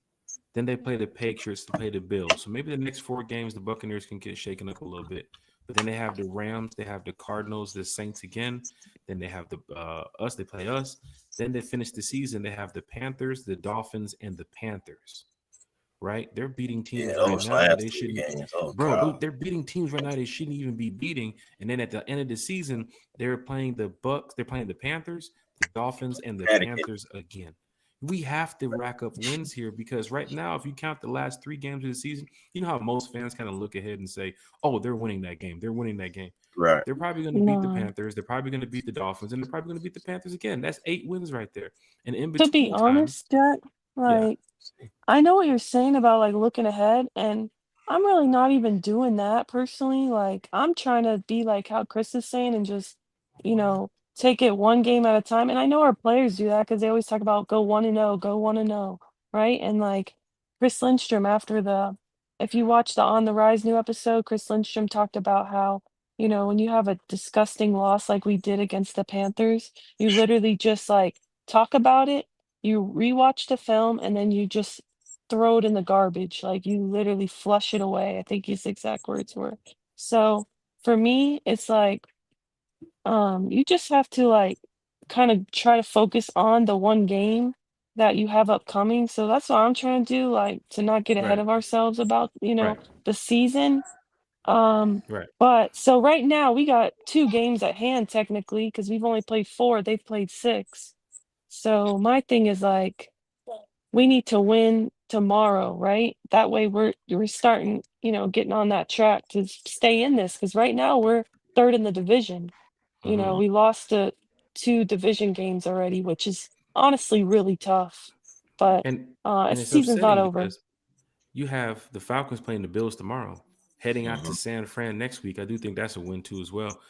Then they play the Patriots to play the Bills. So maybe the next 4 games, the Buccaneers can get shaken up a little bit. But then they have the Rams, they have the Cardinals, the Saints again. Then they have the us. They play us. Then they finish the season. They have the Panthers, the Dolphins, and the Panthers. Right? They're beating teams right those now that last they three shouldn't. games. Oh Bro, God. they're beating teams right now they shouldn't even be beating. And then at the end of the season, they're playing the Bucks. They're playing the Panthers, the Dolphins, and the Connecticut. Panthers again. We have to rack up wins here because right now, if you count the last 3 games of the season, you know how most fans kind of look ahead and say, "Oh, they're winning that game. They're winning that game." Right. They're probably going to beat the No. Panthers. They're probably going to beat the Dolphins, and they're probably going to beat the Panthers again. That's 8 wins right there. And in To be between time, honest, Jack, yeah, like I know what you're saying about like looking ahead, and I'm really not even doing that personally. Like, I'm trying to be like how Chris is saying and just, take it one game at a time. And I know our players do that because they always talk about go 1-0, go 1-0, right? And like Chris Lindstrom if you watch the On the Rise new episode, Chris Lindstrom talked about how, when you have a disgusting loss like we did against the Panthers, you literally just like talk about it, you rewatch the film, and then you just throw it in the garbage. Like you literally flush it away. I think his exact words were. So for me, it's like you just have to like kind of try to focus on the one game that you have upcoming. So that's what I'm trying to do, like to not get ahead right, of ourselves about, right, the season. Um, right. but so right now we got 2 games at hand technically because we've only played 4, they've played 6. So my thing is like we need to win tomorrow, right? That way we're starting, getting on that track to stay in this. Because right now we're third in the division. We lost to 2 division games already, which is honestly really tough. But And it's season's not upsetting over. because you have the Falcons playing the Bills tomorrow, heading out to Mhm. San Fran next week. I do think that's a win too as well.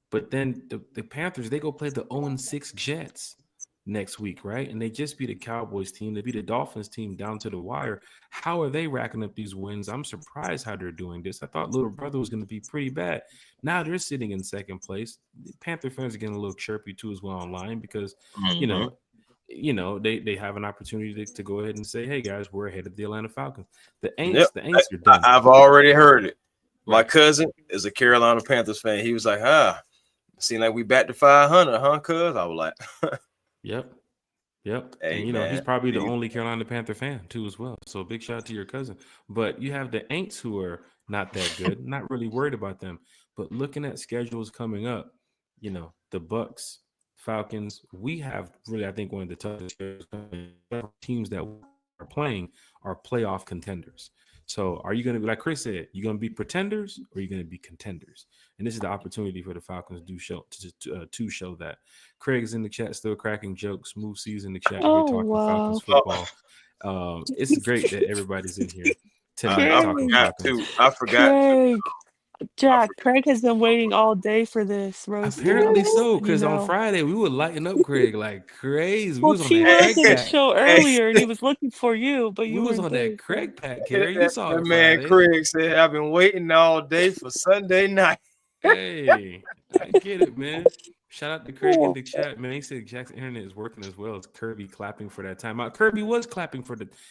But then the Panthers, they go play the 0-6 Jets next week, right? And they just beat a Cowboys team. They beat a Dolphins team down to the wire. How are they racking up these wins? I'm surprised how they're doing this. I thought little brother was going to be pretty bad. Now they're sitting in second place. The Panther fans are getting a little chirpy too as well online because, you Mhm. know, they have an opportunity to go ahead and say, hey guys, we're ahead of the Atlanta Falcons. The Yep. Aints are done. I've already heard it. My Right. cousin is a Carolina Panthers fan. He was like, seemed like we back to 500, huh, cuz? I was like, Yep. hey, And he's man. probably the only Carolina Panther fan too as well. So big shout out to your cousin. But you have the Aints who are not that good. Not really worried about them. But looking at schedules coming up, the Bucks, Falcons, we have really, I think, one of the toughest teams that are playing are playoff contenders. So are you going to be, like Chris said, you going to be pretenders or are you going to be contenders? And this is the opportunity for the Falcons to show that. Craig's in the chat still cracking jokes. Smooth C's in the chat here Oh, talking Falcons wow. football. It's great that everybody's in here tonight I talking forgot Falcons. to. I forgot to. Craig. Jack, Craig has been waiting all day for this roasting. Apparently so, You because on know. Friday we were lighting up Craig like crazy. We Well, was on T that Will Craig did a pack. show earlier and he was looking for you, but We you was weren't on there. that Craig pack, That, Carrie. You saw it man Friday. Craig said, I've been waiting all day for Sunday night. Hey, I get it, man. Shout out to Craig in the chat, man. He said Jack's internet is working as well as Kirby clapping for that timeout. Kirby was clapping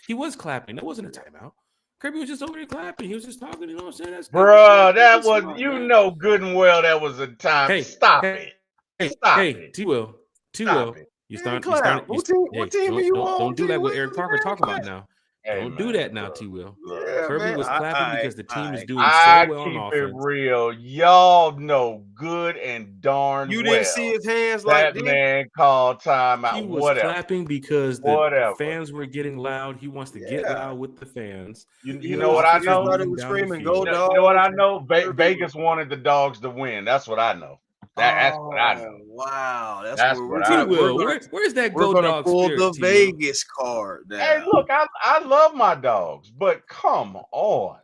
he was clapping. That wasn't a timeout. Kirby was just over there clapping. He was just talking, you know what I'm saying? That's good. Bruh, that was, Smart, you man. know good and well that was a time. Hey, Stop hey, it. Stop hey, it. T-Will. Stop it. You What hey, team are you on? don't do that what T-Will? Eric Parker talking about now. Hey, Don't do man, that now, look, T-Will. Yeah, Kirby man. was clapping because the team is doing so I well on keep offense. it real. Y'all know good and darn You well didn't see his hands that like this? man called timeout. He was Whatever. clapping because the fans were getting loud. He wants to get loud with the fans. You know what I know? Everybody was screaming, "Go You Dogs!" know what I know? Vegas wanted the Dogs to win. That's what I know. That's what I know. Wow, That's what I know. Where's that we're go gonna dog pull spirit, the T-Will? Vegas card down. Hey, look, I love my Dogs, but come on.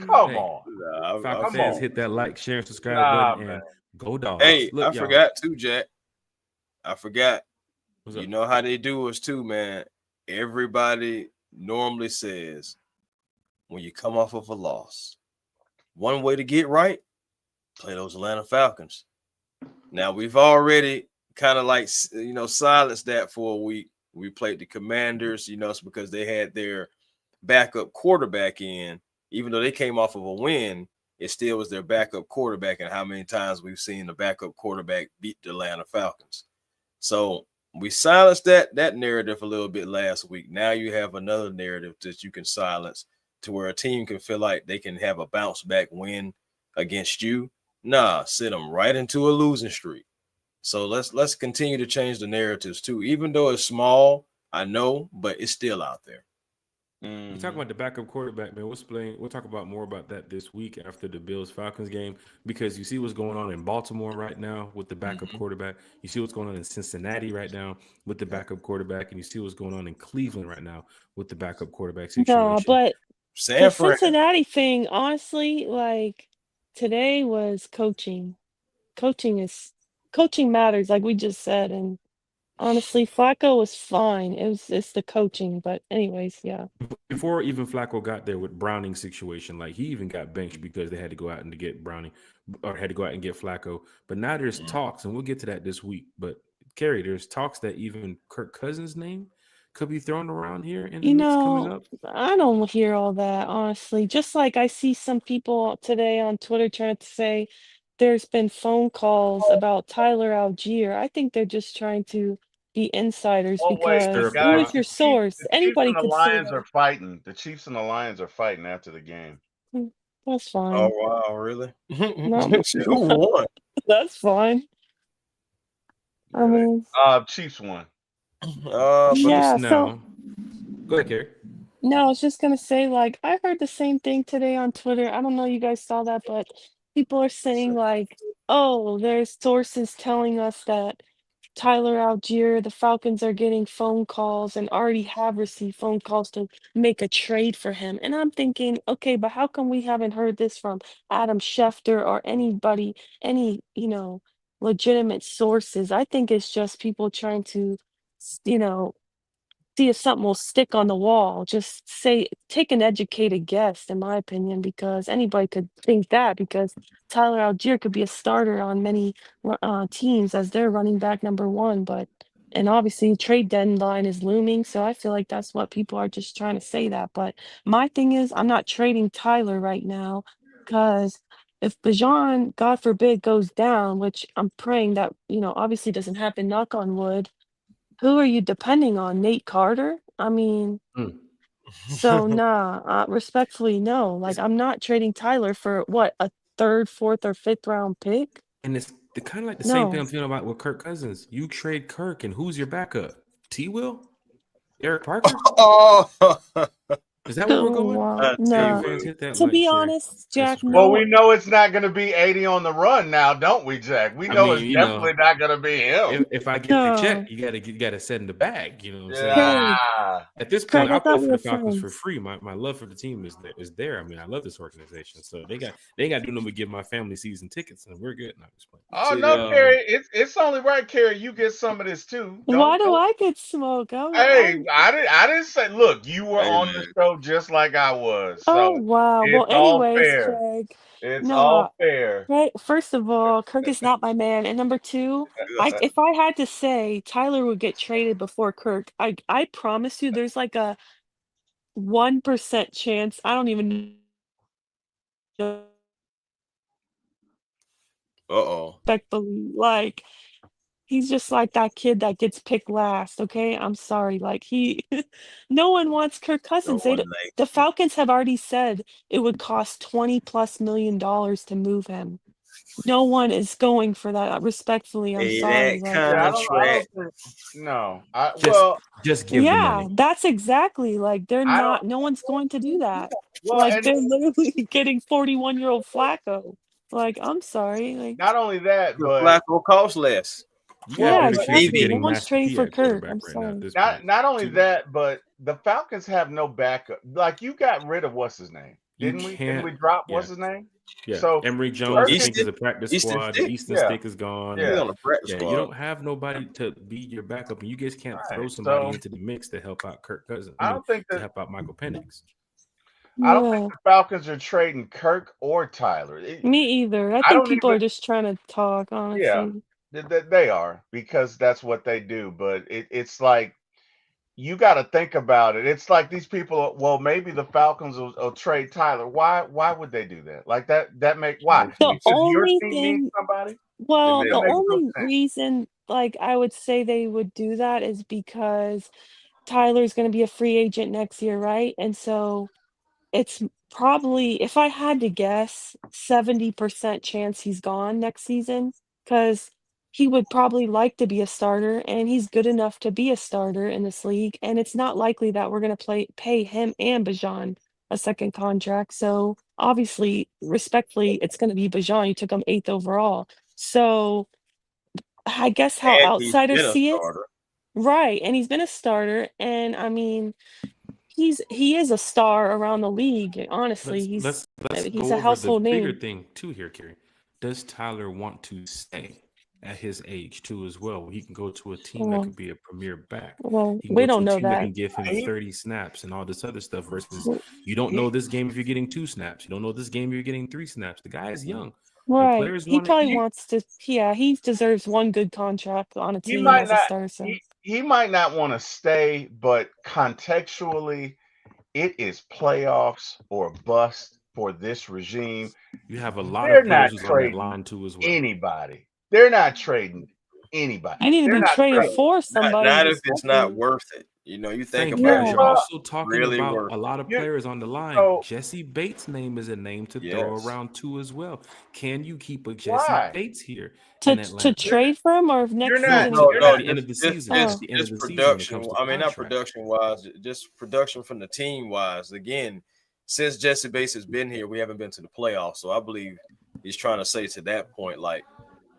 Come on. Falcon fans, hit that like, share, and subscribe button, and go Dogs. Hey, look, I forgot too, Jack. I forgot. What's up? You know how they do us too, man. Everybody normally says when you come off of a loss, one way to get right, play those Atlanta Falcons. Now we've already kind of like silenced that for a week. We played the Commanders, it's because they had their backup quarterback in. Even though they came off of a win, it still was their backup quarterback. And how many times we've seen the backup quarterback beat the Atlanta Falcons. So we silenced that narrative a little bit last week. Now you have another narrative that you can silence to where a team can feel like they can have a bounce back win against you. Nah, sit them right into a losing streak. So let's continue to change the narratives too. Even though it's small, I know, but it's still out there. We're talking about the backup quarterback, man. We'll talk about more about that this week after the Bills-Falcons game, because you see what's going on in Baltimore right now with the backup quarterback. You see what's going on in Cincinnati right now with the backup quarterback, and you see what's going on in Cleveland right now with the backup quarterback situation. No, but San the Fran. Cincinnati thing, honestly, like today was coaching. Coaching matters, like we just said, and honestly, Flacco was fine. It's the coaching, but anyways, yeah. Before even Flacco got there with Browning's situation, like he even got benched because they had to go out and get Browning, or had to go out and get Flacco. But now there's talks, and we'll get to that this week. But Kerry, there's talks that even Kirk Cousins' name could be thrown around here in the mix coming up. I don't hear all that, honestly. Just like I see some people today on Twitter trying to say there's been phone calls about Tyler Algier. I think they're just trying to be insiders because who is your source? Anybody could say that. are fighting. The Chiefs and the Lions are fighting after the game. That's fine. Oh wow, really? No. Who won? That's fine. I mean, Chiefs won. yeah. Now, go Go ahead, Carrie. No, I was just gonna say, like, I heard the same thing today on Twitter. I don't know you guys saw that, but people are saying like, oh, there's sources telling us that Tyler Algier, the Falcons are getting phone calls and already have received phone calls to make a trade for him. And I'm thinking, okay, but how come we haven't heard this from Adam Schefter or anybody, any, legitimate sources? I think it's just people trying to, you know, see if something will stick on the wall. Just say, take an educated guess, in my opinion, because anybody could think that. Because Tyler Algier could be a starter on many teams as their running back number one, and obviously trade deadline is looming, so I feel like that's what people are just trying to say that. But my thing is, I'm not trading Tyler right now because if Bijan, God forbid, goes down, which I'm praying that obviously doesn't happen, knock on wood, who are you depending on? Nate Carter? I mean, Mm. so nah, respectfully, no. Like, I'm not trading Tyler for what, a third, fourth, or fifth round pick? And it's kind of like the same thing No. I'm feeling about with Kirk Cousins. You trade Kirk, and who's your backup? T. Will? Eric Parker? Oh, Is that where we're Oh, going? wow. Hey, Nah. fans, hit that To like, be share. honest, Jack, Subscribe. Well, no. we know it's not going to be 80 on the run now, don't we, Jack? We I know mean, it's you know, definitely not going to be him. if I get the No. check, you gotta set in the bag. You know what I'm saying? Craig, At this Craig, point, I I'll play thought we for were the Falcons for friends. free. My love for the team is there. I mean, I love this organization, so they ain't got to do nothing but give my family season tickets, and we're good. No, I'm just playing. Oh no, Carrie, it's only right, Carrie. You get some of this too. Why do Don't. I get smoke? Hey, I didn't say. Look, you were hey, on the man. show just like I was, Oh, so wow. Well, it's all anyways, fair. Craig, It's nah. all fair. Right. First of all, Kirk is not my man. And number two, if I had to say Tyler would get traded before Kirk, I promise you there's like a 1% chance. I don't even know Uh-oh. respectfully. Like, he's just like that kid that gets picked last, okay? I'm sorry. Like, no one wants Kirk No Cousins. one likes The him. Falcons have already said it would cost $20+ million to move him. No one is going for that. Respectfully, I'm Hey, sorry. that Like, kind Yeah, of I track. don't think. No, Just give the yeah, money. that's exactly like they're I don't. not. No one's going to do that. Well, Like, and they're literally getting 41-year-old Flacco. Like, I'm sorry. Like, not only that, The but Flacco cost less. You well, got yeah, better chance of exactly. No getting one's Master trading P for at Kirk. quarterback I'm right now at sorry. this point. not only Two, that, but the Falcons have no backup. Like you got rid of what's his name, you didn't we? Didn't can't. we drop Yeah, what's his name? yeah. So Emory Jones, Kirk I is, think, is Easton, a practice Easton squad. Stick. The Easton yeah, stick is gone. He's yeah, on the practice Yeah, squad. you don't have nobody to be your backup, and you guys can't throw right. somebody So into the mix to help out Kirk Cousins. I don't think To that help out Michael Penix. I don't think Yeah, the Falcons are trading Kirk or Tyler. me either. I I think don't people even. are just trying to talk, Yeah, honestly. they are because that's what they do. But it's like you got to think about it. It's like these people. Well, maybe the Falcons will trade Tyler. Why would they do that? Like that? That make why? Makes The no Because sense. your only team needs thing, somebody. well, It That the makes makes no only sense. reason, like, I would say they would do that is because Tyler's going to be a free agent next year, right? And so it's probably, if I had to guess, 70% chance he's gone next season because he would probably like to be a starter and he's good enough to be a starter in this league. And it's not likely that we're going to pay him and Bajan a second contract. So obviously, respectfully, it's going to be Bajan. You took him 8th overall. So I guess how And he's outsiders been a see it, starter. right? And he's been a starter. And I mean, he is a star around the league. Honestly, Let's he's go a over the household bigger name. thing too here, Kerry. Does Tyler want to stay at his age too as well? He can go to a team that Well, could be a premier back. well, He can we go to don't a know team that that. can give him He, 30 snaps and all this other stuff versus W- you don't know he, this game if you're getting 2 snaps. You don't know this game if you're getting 3 snaps. The guy is young. And Right. players He want to probably eat. wants to. Yeah, he deserves one good contract on a he team might as a not. starter. So, He might not want to stay, but contextually, it is playoffs or bust for this regime. You have a lot They're of not players who's on that trading line too as well. anybody. They're not trading anybody. I need to They're be not traded trading. for somebody, Not if it's not respectfully. worth it. You know, you think Frank, about but it, you're it Yeah. was also talking really about worth a it. lot of You players on the line. so Jesse Bates' name is a name to throw Yes. around too as well. Can you keep a Jesse why? Bates here in To Atlanta? trade for him, or if You're next not. season he No, You're At no, not. the end of just the just season, at Oh, the end of just the season when it production. comes to I mean, not contract. production wise, just production from the team wise. Again, since Jesse Bates has been here, we haven't been to the playoffs. So I believe he's trying to say to that point, like,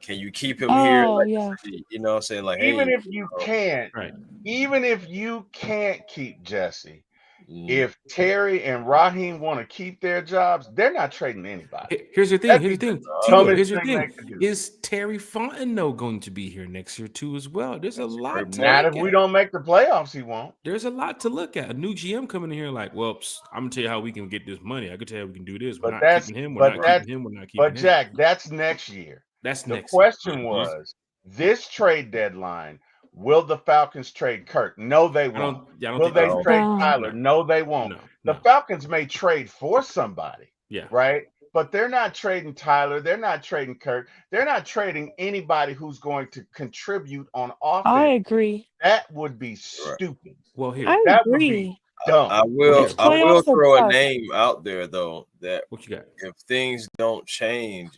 can you keep him here? oh Like, yeah. you know, saying like, hey, Even you if you know, can't, Right. even if you can't keep Jesse, mm, if Terry and Raheem want to keep their jobs, they're not trading anybody. Here's your thing. That'd Here's be the the thing. Tito, dumbest here's your thing they thing. could do. Is Terry Fontenot going to be here next year too as well? There's a that's a great lot to point. Not if look we at. don't make the playoffs, he won't. There's a lot to look at. A new GM coming in here like, well, I'm gonna tell you how we can get this money. I can tell you how we can do this. We're But not that's keeping him. We're but not that's keeping him. We're not keeping but him. Jack, that's next year. That's The next year. question was this trade deadline, will the Falcons trade Kirk? No, they I won't. don't Will think they they will. trade No. Tyler? No, they won't. The No. Falcons may trade for somebody, Yeah. right? But they're not trading Tyler. They're not trading Kirk. They're not trading anybody who's going to contribute on I offense. agree. That would be Right. stupid. Well, here. I That would be agree. dumb. I Well, will here. These I will playoffs are throw a tough. name out there though that What you got? if things don't change,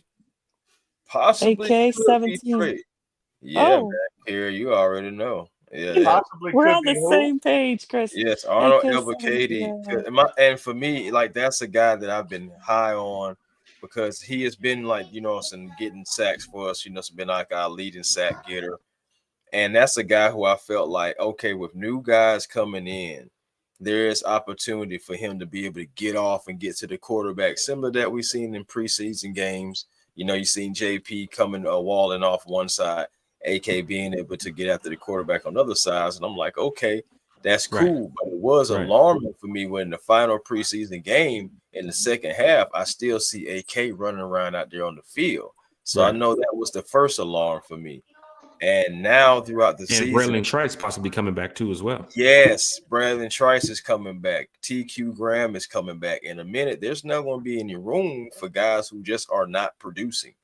possibly AK could be 17. trade. Yeah, man. Oh, Here you already know. Yeah, you know, that. Possibly we're could on be the who? same page, Chris. Yes, AK Arnold 17. Elbakady. And for me, like that's a guy that I've been high on because he has been like, you know, some getting sacks for us, you know, it's been like our leading sack getter. And that's a guy who I felt like, okay, with new guys coming in, there is opportunity for him to be able to get off and get to the quarterback, similar to that we've seen in preseason games. You know, you've seen JP coming walling off one side, AK being able to get after the quarterback on the other side. And I'm like, okay, that's Right. cool. But it was Right. alarming for me when the final preseason game in the second half, I still see AK running around out there on the field. So I Right. know that was the first alarm for me. And now throughout the And season, Braylon Trice possibly coming back too as well. yes, Braylon Trice is coming back. TQ Graham is coming back. In a minute, there's not going to be any room for guys who just are not producing.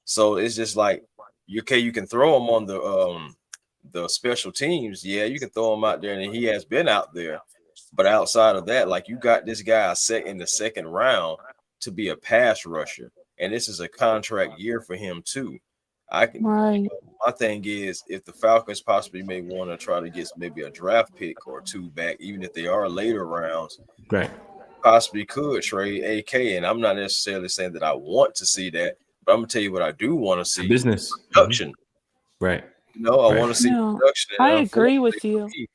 So it's just like, you can throw him on the special teams. Yeah, you can throw him out there, and he has been out there. But outside of that, like you got this guy in the second round to be a pass rusher, and this is a contract year for him too. Right. My thing is, if the Falcons possibly may want to try to get maybe a draft pick or two back, even if they are later rounds, Right. possibly could trade AK. And I'm not necessarily saying that I want to see that, but I'm gonna tell you what I do want to see: Business. production. Right. You know, I Right. want to see No, production. I And agree unfortunately with for you. me,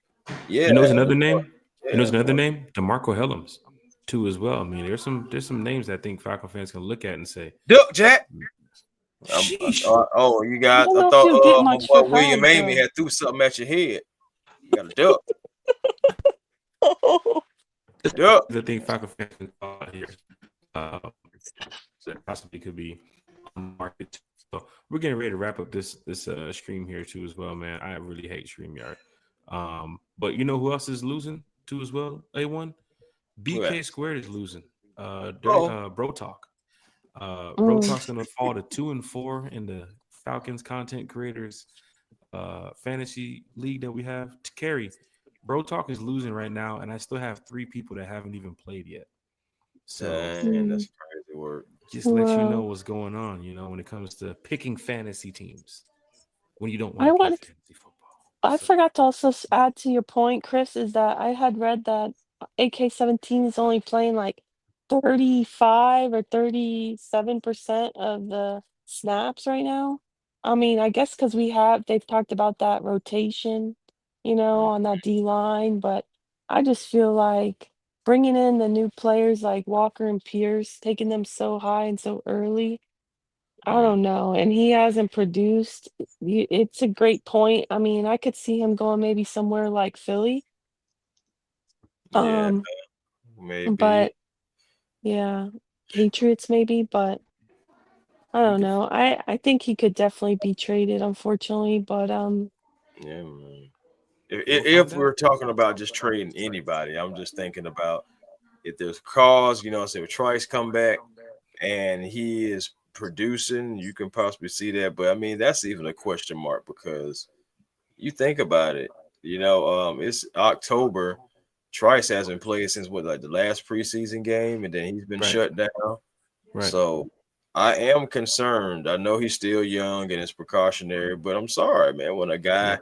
yeah, You know, another name. yeah, You know, another name. DeMarco Hellams too as well. I mean, there's some names I think Falcon fans can look at and say, Duck Jack. sheesh. Oh, you I guys! don't I know if you'll get thought my much boy for William Helms, Amy though. had threw something at your head. You got a duck, duck. I think Falcon fans can call out here. That possibly could be on the market. So we're getting ready to wrap up this stream here too as well, man. I really hate StreamYard. But you know who else is losing too as well? A1 BK Squared is losing. Bro Talk. Bro Talk's gonna fall to 2-4 in the Falcons content creators fantasy league that we have to carry. Bro Talk is losing right now, and I still have 3 people that haven't even played yet. So Dang, that's crazy work. just let you know what's going on, you know, when it comes to picking fantasy teams when you don't want to play fantasy football. I forgot to also add to your point, Chris, is that I had read that AK-17 is only playing like 35 or 37% of the snaps right now. I mean, I guess because they've talked about that rotation, on that D line, but I just feel like bringing in the new players like Walker and Pierce, taking them so high and so early, I don't know, and he hasn't produced. It's a great point. I mean, I could see him going maybe somewhere like Philly. Yeah, Um, maybe. but yeah, Patriots maybe, but I don't know. I think he could definitely be traded, unfortunately, but Yeah, man. We'll If find we're out. talking about just trading anybody, I'm just thinking about if there's cause, say if Trice come back and he is producing, you can possibly see that. But I mean, that's even a question mark because you think about it. It's October. Trice hasn't played since like the last preseason game, and then he's been shut down. Right. So I am concerned. I know he's still young and it's precautionary, but I'm sorry, man. When a guy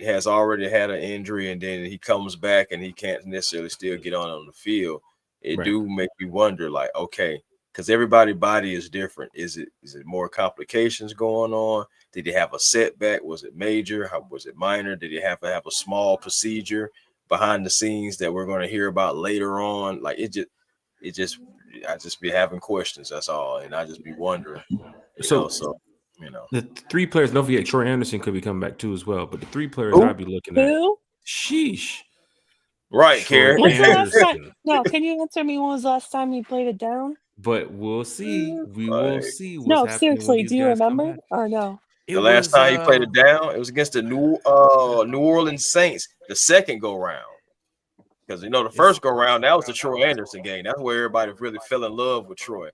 has already had an injury and then he comes back and he can't necessarily still get on the field, it do make me wonder, like, okay, because everybody's body is different. Is it more complications going on? Did he have a setback? Was it major? Was it minor? Did he have to have a small procedure behind the scenes that we're going to hear about later on? Like I just be having questions. That's all, and I just be wondering. The three players. Don't forget, Troy Anderson could be coming back too as well. But the three players I'd be looking at. Sheesh. Right, Carrie. When's the last time? No, can you answer me? When was the last time you played it down? But we'll see. We will see. What's No, happening seriously, when these do you guys come remember back. or no? The last time you played it down, it was against the New Orleans Saints, the second go round. Because the first go round, that was the Troy Anderson game. That's where everybody really fell in love with Troy.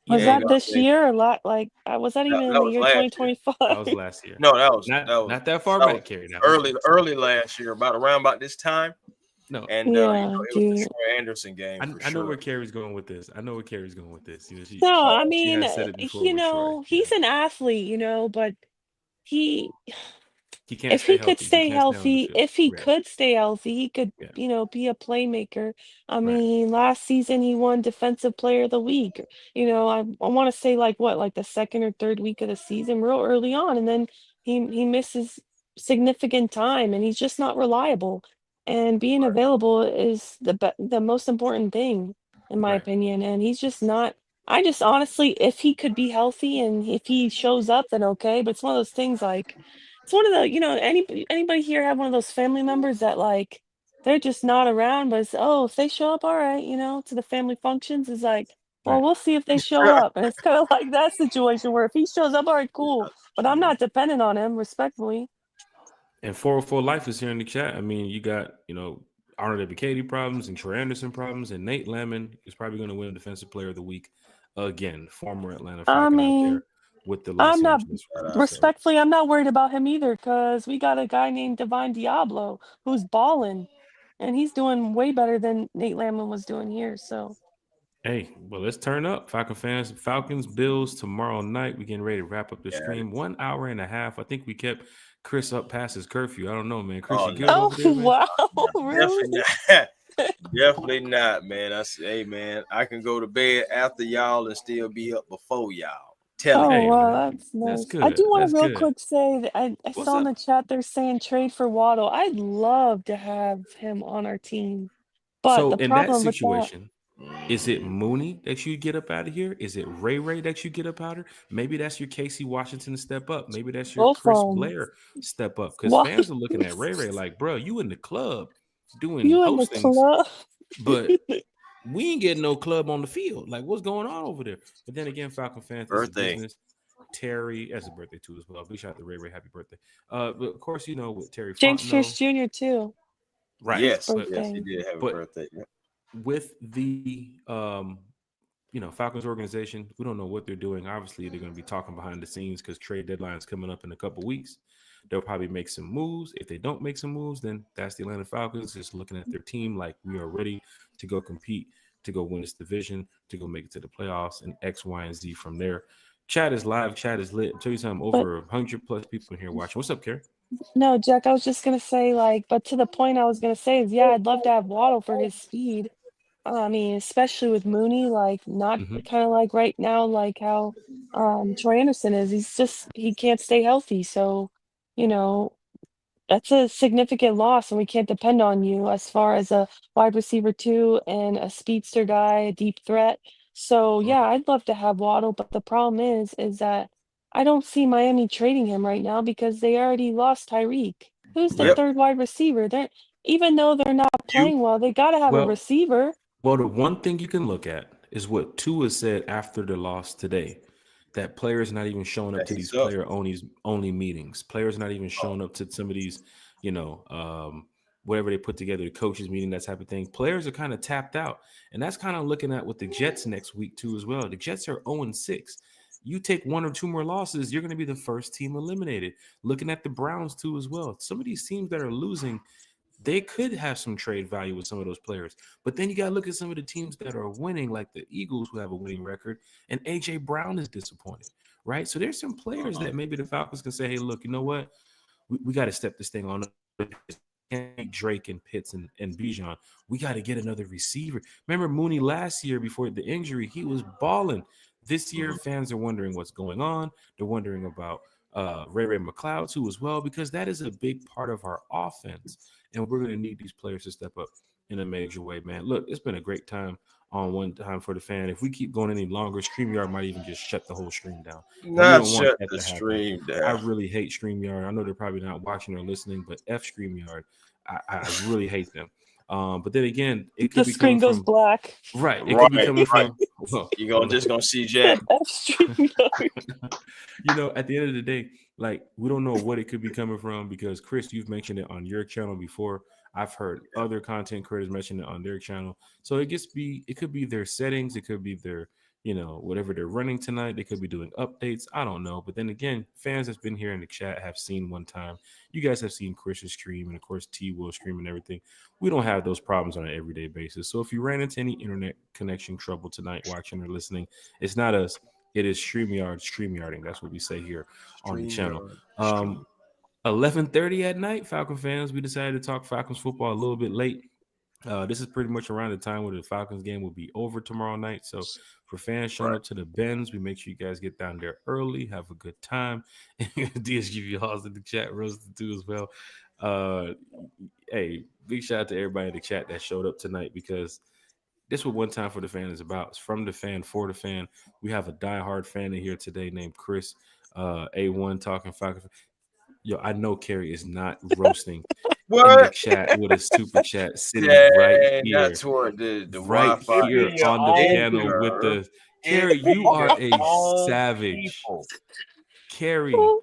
Was that this year or was that even in the year 2025? That was last year. No, that was not that far back, Carrie. Early last year, around about this time. No, and it was the Troy Anderson game. I know where Carrie's going with this. I mean, he's an athlete, but he can't. If he could stay healthy, he could be a playmaker. I mean, last season he won Defensive Player of the Week. I want to say like the second or third week of the season, real early on, and then he misses significant time, and he's just not reliable. And being available is the most important thing, in my opinion. And he's just not. I just honestly, if he could be healthy and if he shows up, then okay. But it's one of those things like. It's one of the, anybody here have one of those family members that like they're just not around, but if they show up, all right, to the family functions, is like, well, we'll see if they show up. And it's kind of like that situation where if he shows up, all right, cool. But I'm not dependent on him, respectfully. And 404 Life is here in the chat. I mean, you got, Arnold Ebiketie problems and Troy Anderson problems, and Nate Lemon is probably going to win Defensive Player of the Week again, former Atlanta Falcon out there. With the Los Angeles respectfully, I'm not worried about him either because we got a guy named Divine Diablo who's balling, and he's doing way better than Nate Lamlin was doing here. So, hey, well, let's turn up, Falcon fans. Falcons Bills tomorrow night. We're getting ready to wrap up the stream. 1 hour and a half. I think we kept Chris up past his curfew. I don't know, man. Chris, you good over there, man? Wow, really? Definitely not, man. I say, hey, man, I can go to bed after y'all and still be up before y'all. Wow, that's nice. That's good. I do want to real good. quick say that I saw in the chat they're saying trade for Waddle. I'd love to have him on our team, but so the in problem that situation, is it Mooney that you get up out of here? Is it Ray that you get up out of? Maybe that's your Casey Washington step up. Maybe that's your Chris Blair step up. Because fans are looking at Ray like, bro, you in the club doing hostings, but we ain't getting no club on the field. Like, what's going on over there? But then again, Falcon fans, birthday. Business. Terry, as a birthday too as well. Big shout out to Ray. Happy birthday. But of course, with Terry James Fontenot, Pierce Jr. too. Right. Yes, yes, he did have a birthday. Yeah. With the Falcons organization, we don't know what they're doing. Obviously, they're going to be talking behind the scenes because trade deadline is coming up in a couple weeks. They'll probably make some moves. If they don't make some moves, then that's the Atlanta Falcons just looking at their team like we are ready to go compete, to go win this division, to go make it to the playoffs, and X, Y, and Z from there. Chat is live. Chat is lit. I'll tell you something, over 100+ people in here watching. What's up, Carrie? No, Jack, I was just going to say, but to the point I was going to say is, I'd love to have Waddle for his speed. I mean, especially with Mooney, not kind of like right now, like how Troy Anderson is. He can't stay healthy. So, that's a significant loss, and we can't depend on you as far as a wide receiver 2 and a speedster guy, a deep threat. So, I'd love to have Waddle, but the problem is that I don't see Miami trading him right now because they already lost Tyreek. Who's the third wide receiver? Even though they're not playing well, they got to have a receiver. Well, the one thing you can look at is what Tua said after the loss today, that players not even showing up to these player-only meetings. Players not even showing up to some of these, whatever they put together, the coaches meeting, that type of thing. Players are kind of tapped out. And that's kind of looking at with the Jets next week, too, as well. The Jets are 0-6. You take 1 or 2 more losses, you're going to be the first team eliminated. Looking at the Browns too as well. Some of these teams that are losing, they could have some trade value with some of those players. But then you got to look at some of the teams that are winning, like the Eagles, who have a winning record, and A.J. Brown is disappointed, right? So there's some players that maybe the Falcons can say, hey, look, you know what? We got to step this thing on. Drake and Pitts and Bijan. We got to get another receiver. Remember Mooney last year before the injury, he was balling. This year, fans are wondering what's going on. They're wondering about Ray McLeod too as well, because that is a big part of our offense. And we're going to need these players to step up in a major way, man. Look, it's been a great time on One Time for the Fan. If we keep going any longer, StreamYard might even just shut the whole stream down. Not shut the stream down. I really hate StreamYard. I know they're probably not watching or listening, but F StreamYard. I really hate them. But then again, it could the screen goes from, black. Right. It could be coming from. Well, you're just gonna see Jack. You know, at the end of the day, like, we don't know what it could be coming from, because Chris, you've mentioned it on your channel before. I've heard other content creators mention it on their channel. So it could be their settings, it could be their, you know, whatever they're running tonight. They could be doing updates. I don't know. But then again, fans that's been here in the chat have seen One Time. You guys have seen Chris's stream, and of course T will stream and everything. We don't have those problems on an everyday basis. So if you ran into any internet connection trouble tonight, watching or listening, it's not us. It is StreamYarding. That's what we say here on the channel. 11:30 at night, Falcon fans. We decided to talk Falcons football a little bit late. This is pretty much around the time where the Falcons game will be over tomorrow night. So for fans showing up to the Benz, we make sure you guys get down there early, have a good time. DSGV Halls in the chat, roasted too as well. Hey, big shout out to everybody in the chat that showed up tonight, because this is what One Time for the Fan is about. It's from the fan for the fan. We have a diehard fan in here today named Chris, A1 talking Falcons. Yo, I know Carrie is not roasting in the chat with a super chat sitting right here. That's where the right Wi-Fi here on the panel with the Carrie. You are a savage. Carrie in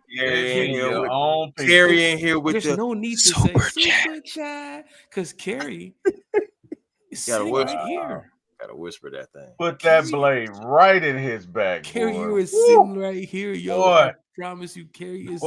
here with there's the no need to say super chat, because Carrie is sitting right here. Gotta whisper that thing. Put that blade right in his back. Carrie, boy. you are sitting right here, yo. Boy. I promise you, Carrie is.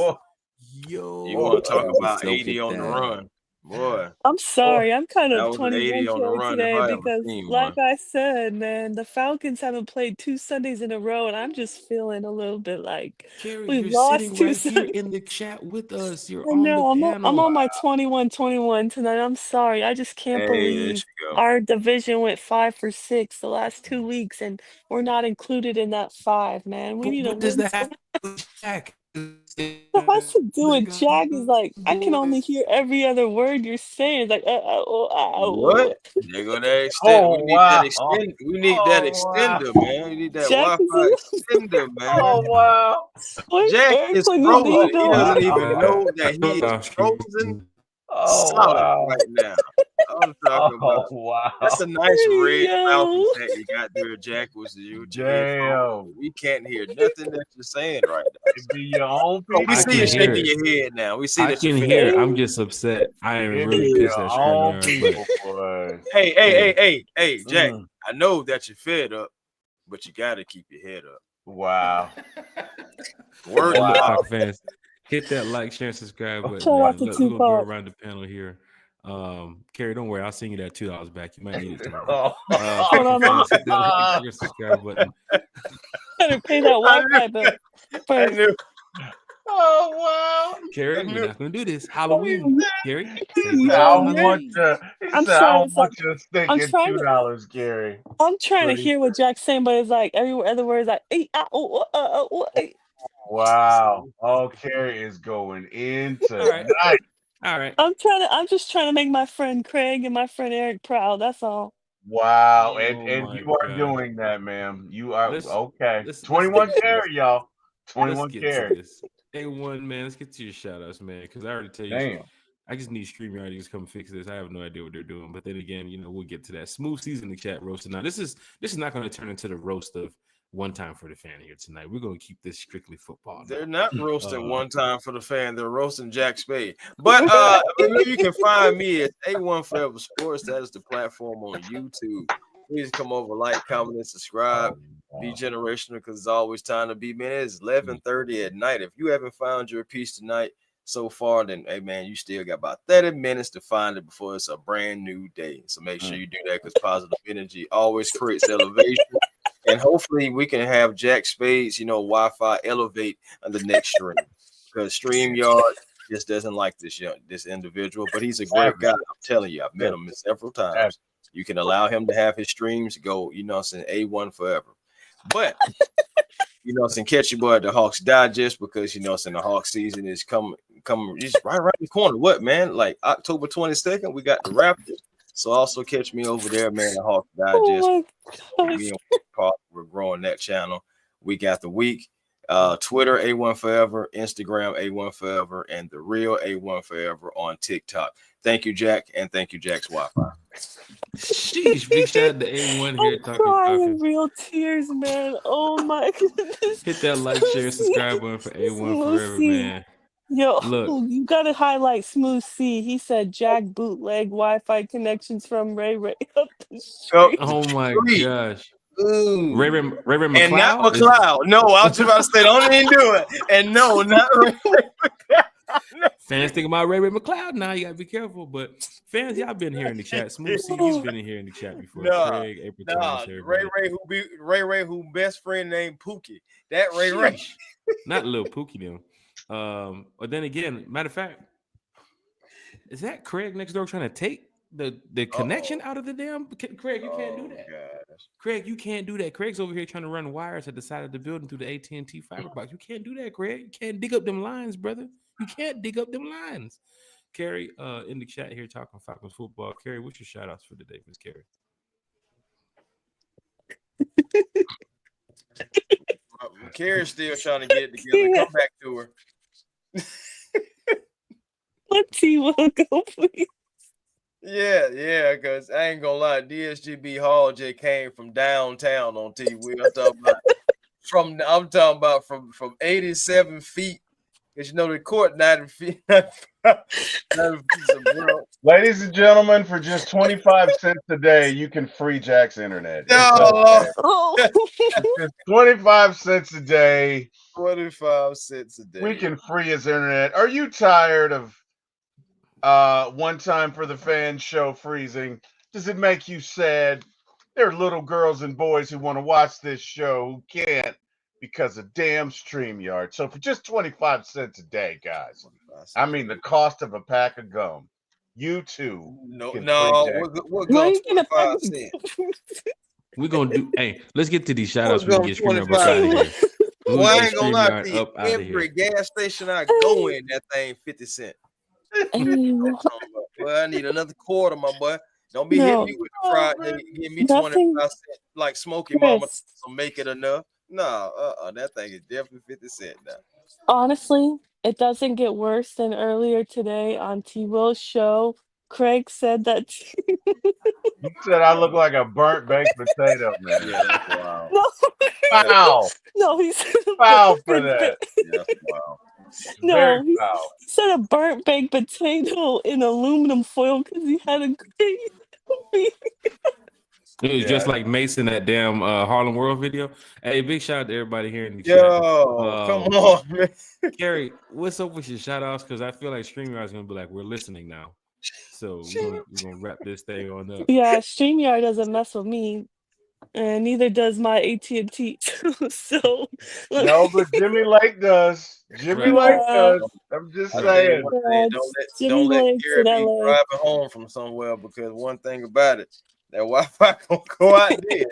Yo, You want to talk about 80 on the run, boy? I'm sorry, I'm kind That of was an 80 on the 21 run today if I ever because, seen like one. I said, man, the Falcons haven't played 2 Sundays in a row, and I'm just feeling a little bit like Carrie, we you're lost sitting 2 right here Sundays. in the chat with us. You're I on know, the I'm panel. on my 21-21 tonight. I'm sorry, I just can't Hey, there believe she go. our division went 5 for 6 the last 2 weeks, and we're not included in that 5, man. We But need to what does win that have some. to do with Jack? What has to do with Jack is like I can only hear every other word you're saying. It's like What? There go that extend. Oh, We need wow. that extend. We need that extender, man. We need that Jack is Wi-Fi extender, man. Oh, wow. Jack Eric is putting his frozen. knees He on. doesn't even know that he is frozen Oh, solid wow. right now. I'm talking about. Oh, wow. That's a nice red Yo. Falcon hat you got there, Jack. Was you? Damn. We can't hear nothing that you're saying right now. It be your own Oh, we people. see you can hear shaking it. your head now. We see I that you can feel hear it. it. I'm just upset. I am It really be pissed your at own StreamYard. people, boy. Hey, Jack. Mm. I know that you're fed up, but you got to keep your head up. Wow. Word Look, out. Falcon fans, hit that like, share, and subscribe button. Shout out to We'll go Tupac. around the panel here. Carrie, don't worry, I'll send you that $2 back. You might need it tomorrow. Oh, Falcon on, fans, hit that like, share, subscribe button. Better pay that Wi-Fi bill I first. knew. oh, wow. Carrie, we're not going to do this. Halloween. Carrie, say Yo, How man. much? He I'm said, sorry, how it's like- much a steak I'm is trying to- $2, Gary? I'm trying to Pretty hear what Jack's saying, but it's like every other word is like, Wow. Oh, Carrie is going in right. tonight. All right. I'm just trying to make my friend Craig and my friend Eric proud. That's all. Wow. Oh, And my you are God. doing that, ma'am. You are Let's- okay. let's 21 get to Carrie, y'all. Let's 21 get Carrie. to this. A1, man, let's get to your shout outs, man. Because I already tell you, Damn. I just need StreamYard to just come fix this. I have no idea what they're doing. But then again, you know, we'll get to that. Smooth season in the chat roasted. Now, this is not going to turn into the roast of One Time for the Fan here tonight. We're going to keep this strictly football. They're not roasting Uh, One Time for the Fan. They're roasting Jack Spade. But you can find me at A1 Forever Sports. That is the platform on YouTube. Please come over, like, comment, and subscribe. be generational because it's always time to be, man. It's 11:30 at night. If you haven't found your piece tonight so far, then hey man, you still got about 30 minutes to find it before it's a brand new day. So make sure you do that because positive energy always creates elevation. And hopefully we can have Jack Spades, Wi-Fi elevate on the next stream because StreamYard just doesn't like this individual, but he's a great guy. I'm telling you, I've met him several times. You can allow him to have his streams go, saying A1 forever. But catch your boy at the Hawks Digest because the Hawks season is coming just right around the corner. What, man? Like October 22nd, we got the Raptors. So also catch me over there, man, the Hawks Digest. We're growing that channel week after week. Twitter A1 Forever, Instagram A1 Forever, and the real A1 Forever on TikTok. Thank you, Jack, and thank you, Jack's Wi-Fi. Sheesh, big shout out to A1 here I'm crying real tears, man. Oh my goodness. Hit that like, share, subscribe button for A1 Forever, man. Yo, look, you gotta highlight Smooth C. He said Jack bootleg Wi-Fi connections from Ray Ray up the street. Oh my gosh. Ooh. Ray Ray McLeod? And not McLeod. No, I was just about to say, don't even do it. And no, not Ray Ray McLeod. Fans think about Ray Ray McLeod now. You gotta be careful. But fans, y'all been here in the chat. Smooth C, he's been in here in the chat before. Craig, April Thomas, Ray Ray who best friend named Pookie. That Ray Ray. Not little Pookie them. But then again, matter of fact, is that Craig next door trying to take the connection out of the damn? Craig, you can't do that. Gosh. Craig, you can't do that. Craig's over here trying to run wires at the side of the building through the AT&T fiber box. You can't do that, Craig. You can't dig up them lines, brother. You can't dig up them lines. Carrie, in the chat here talking Falcons football. Carrie, what's your shout outs for today, Miss Carrie? Carrie's still trying to get it together. Come back to her. Let T will go, please. Yeah, because I ain't gonna lie, DSGB Hall just came from downtown on T Will. I'm talking about from 87 feet. Because the court 90 feet. 90 feet Ladies and gentlemen, for just 25 cents a day, you can free Jack's internet. Just 25 cents a day. 25 cents a day. We can free his internet. Are you tired of One Time for the Fans show freezing? Does it make you sad? There are little girls and boys who want to watch this show who can't because of damn StreamYard. So for just 25 cents a day, guys, I mean the cost of a pack of gum, you too. We're going 25 cents. We're gonna do. Hey, let's get to these shout outs. We can get StreamYard out of here. Well, I ain't gonna lie to you. Every gas station I go in, that thing 50 cents. Well, I need another quarter, my boy. Don't be hitting me with the fried. Give me 25 cents like Smokey Mama. So make it enough. No, that thing is definitely 50 cents now. Honestly, it doesn't get worse than earlier today on T Will's show. Craig said that. You said I look like a burnt baked potato, man. Yeah, that's wild. No. Foul. No, he said foul for that. Yeah, that's wild. No, he said a burnt baked potato in aluminum foil because he had a great. It was just like Mason, that damn Harlem World video. Hey, big shout out to everybody here in the chat. Come on, man. Carrie, what's up with your shout outs? Because I feel like StreamYard is going to be like, we're listening now. So we're gonna wrap this thing on up. Yeah, StreamYard doesn't mess with me. And neither does my AT&T. So no, but Jimmy Lake does. Jimmy Lake does. I'm just saying. Don't let Carrie be driving home from somewhere because one thing about it, that Wi-Fi gonna go out there.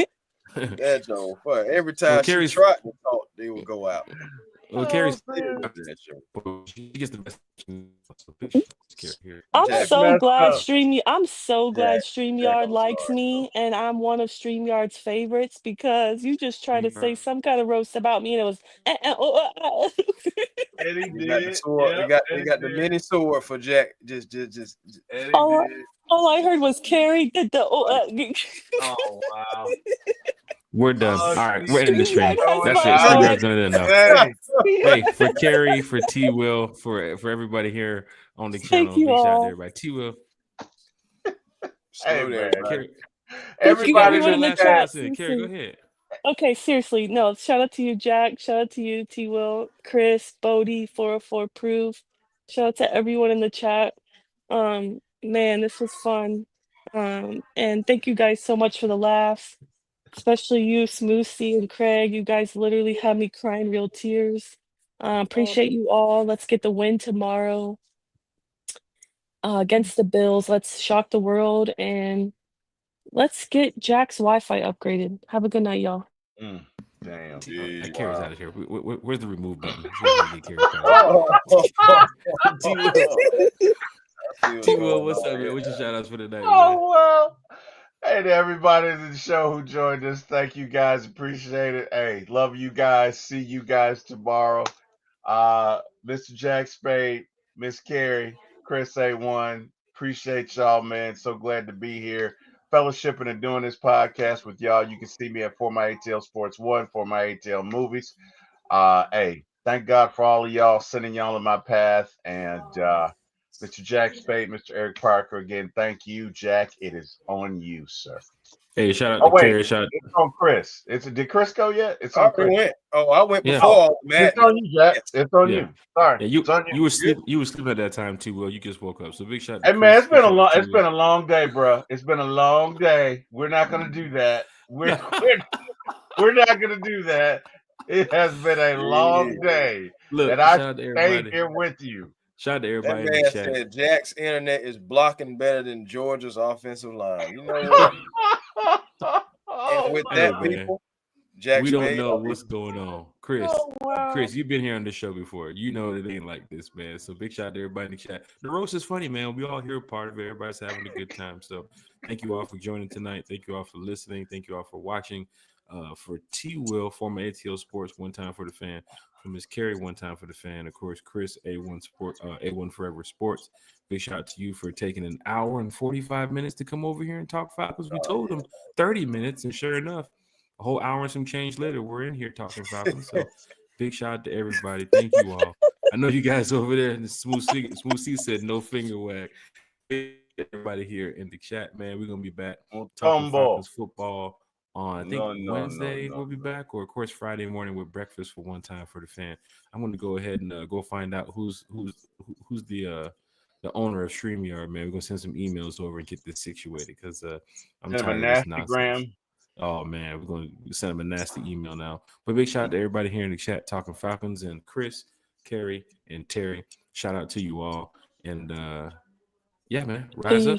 That's all fun. Every time she tried to talk, they will go out. Well, Carrie's she gets the best. I'm so glad StreamYard likes me, and I'm one of StreamYard's favorites because you just tried to say some kind of roast about me, and it was. And he got the sword. They got the mini sword for Jack. Just. All I heard was Carrie did the. Oh wow. We're done. All right, we're ending the stream. That's it. StreamYard's done it enough. Hey, for Carrie, for T Will, for everybody here on the channel, big shout out to everybody. T Will. Hey, man. Carrie, everybody in the chat. Carrie, go ahead. Okay, seriously, no, shout out to you, Jack. Shout out to you, T Will, Chris, Bodie, 404 Proof. Shout out to everyone in the chat. Man, this was fun. And thank you guys so much for the laughs, especially you, Smoothie and Craig. You guys literally had me crying real tears. Appreciate you all. Let's get the win tomorrow against the Bills. Let's shock the world and let's get Jack's Wi-Fi upgraded. Have a good night, y'all. Damn. That Carrie's out of here. Where's the remove button? See if we can get Carrie back. T-Will, what's up, man? What's your shout outs for the night, man? Oh, well. Hey to everybody in the show who joined us. Thank you guys. Appreciate it. Hey, love you guys. See you guys tomorrow. Mr. Jack Spade, Miss Carrie, Chris A1. Appreciate y'all, man. So glad to be here. Fellowshipping and doing this podcast with y'all. You can see me at For My ATL Sports 1, For My ATL Movies. Hey, thank God for all of y'all sending y'all in my path. And Mr. Jack Spade, Mr. Eric Parker, again, thank you, Jack. It is on you, sir. Hey, shout out to Carrie. Shout out. It's on Chris. Did Chris go yet? It's I on Chris. went. Oh, I went before. It's on you, Jack. It's on you. Sorry. Yeah, it's on you. You were sleeping at that time too. Well, you just woke up. So big shout out to Hey Chris. man, it's been a long day, bro. It's been a long day. We're not gonna do that. We're not gonna do that. It has been a long day. Look, that I stayed here with you. Shout out to everybody That in man the chat. said Jack's internet is blocking better than Georgia's offensive line. You know what? And with that, people, Jack we don't Spade, know what's going on. Chris, Oh, wow. Chris, you've been here on this show before. You know it ain't like this, man. So big shout out to everybody in the chat. The roast is funny, man. We all here part of it. Everybody's having a good time. So thank you all for joining tonight. Thank you all for listening. Thank you all for watching. For T Will, former ATL Sports, one time for the fan. For Miss Carrie, one time for the fan. Of course, Chris, A1 Sport, A1 Forever Sports. Big shout out to you for taking an hour and 45 minutes to come over here and talk Falcons. We told them 30 minutes, and sure enough, a whole hour and some change later, we're in here talking Falcons. So big shout out to everybody. Thank you all. I know you guys over there in the Smooth C said no finger wag. Everybody here in the chat, man. We're gonna be back talking Falcons football on I think Wednesday. We'll be back, or of course Friday morning with breakfast for one time for the fan. I'm gonna go ahead and go find out who's the owner of StreamYard, man. We're gonna send some emails over and get this situated because I'm tired of this nonsense. Oh man, we're gonna send them a nasty email now. But big shout out to everybody here in the chat talking Falcons, and Chris, Carrie, and Terry. Shout out to you all. And yeah, man, rise up.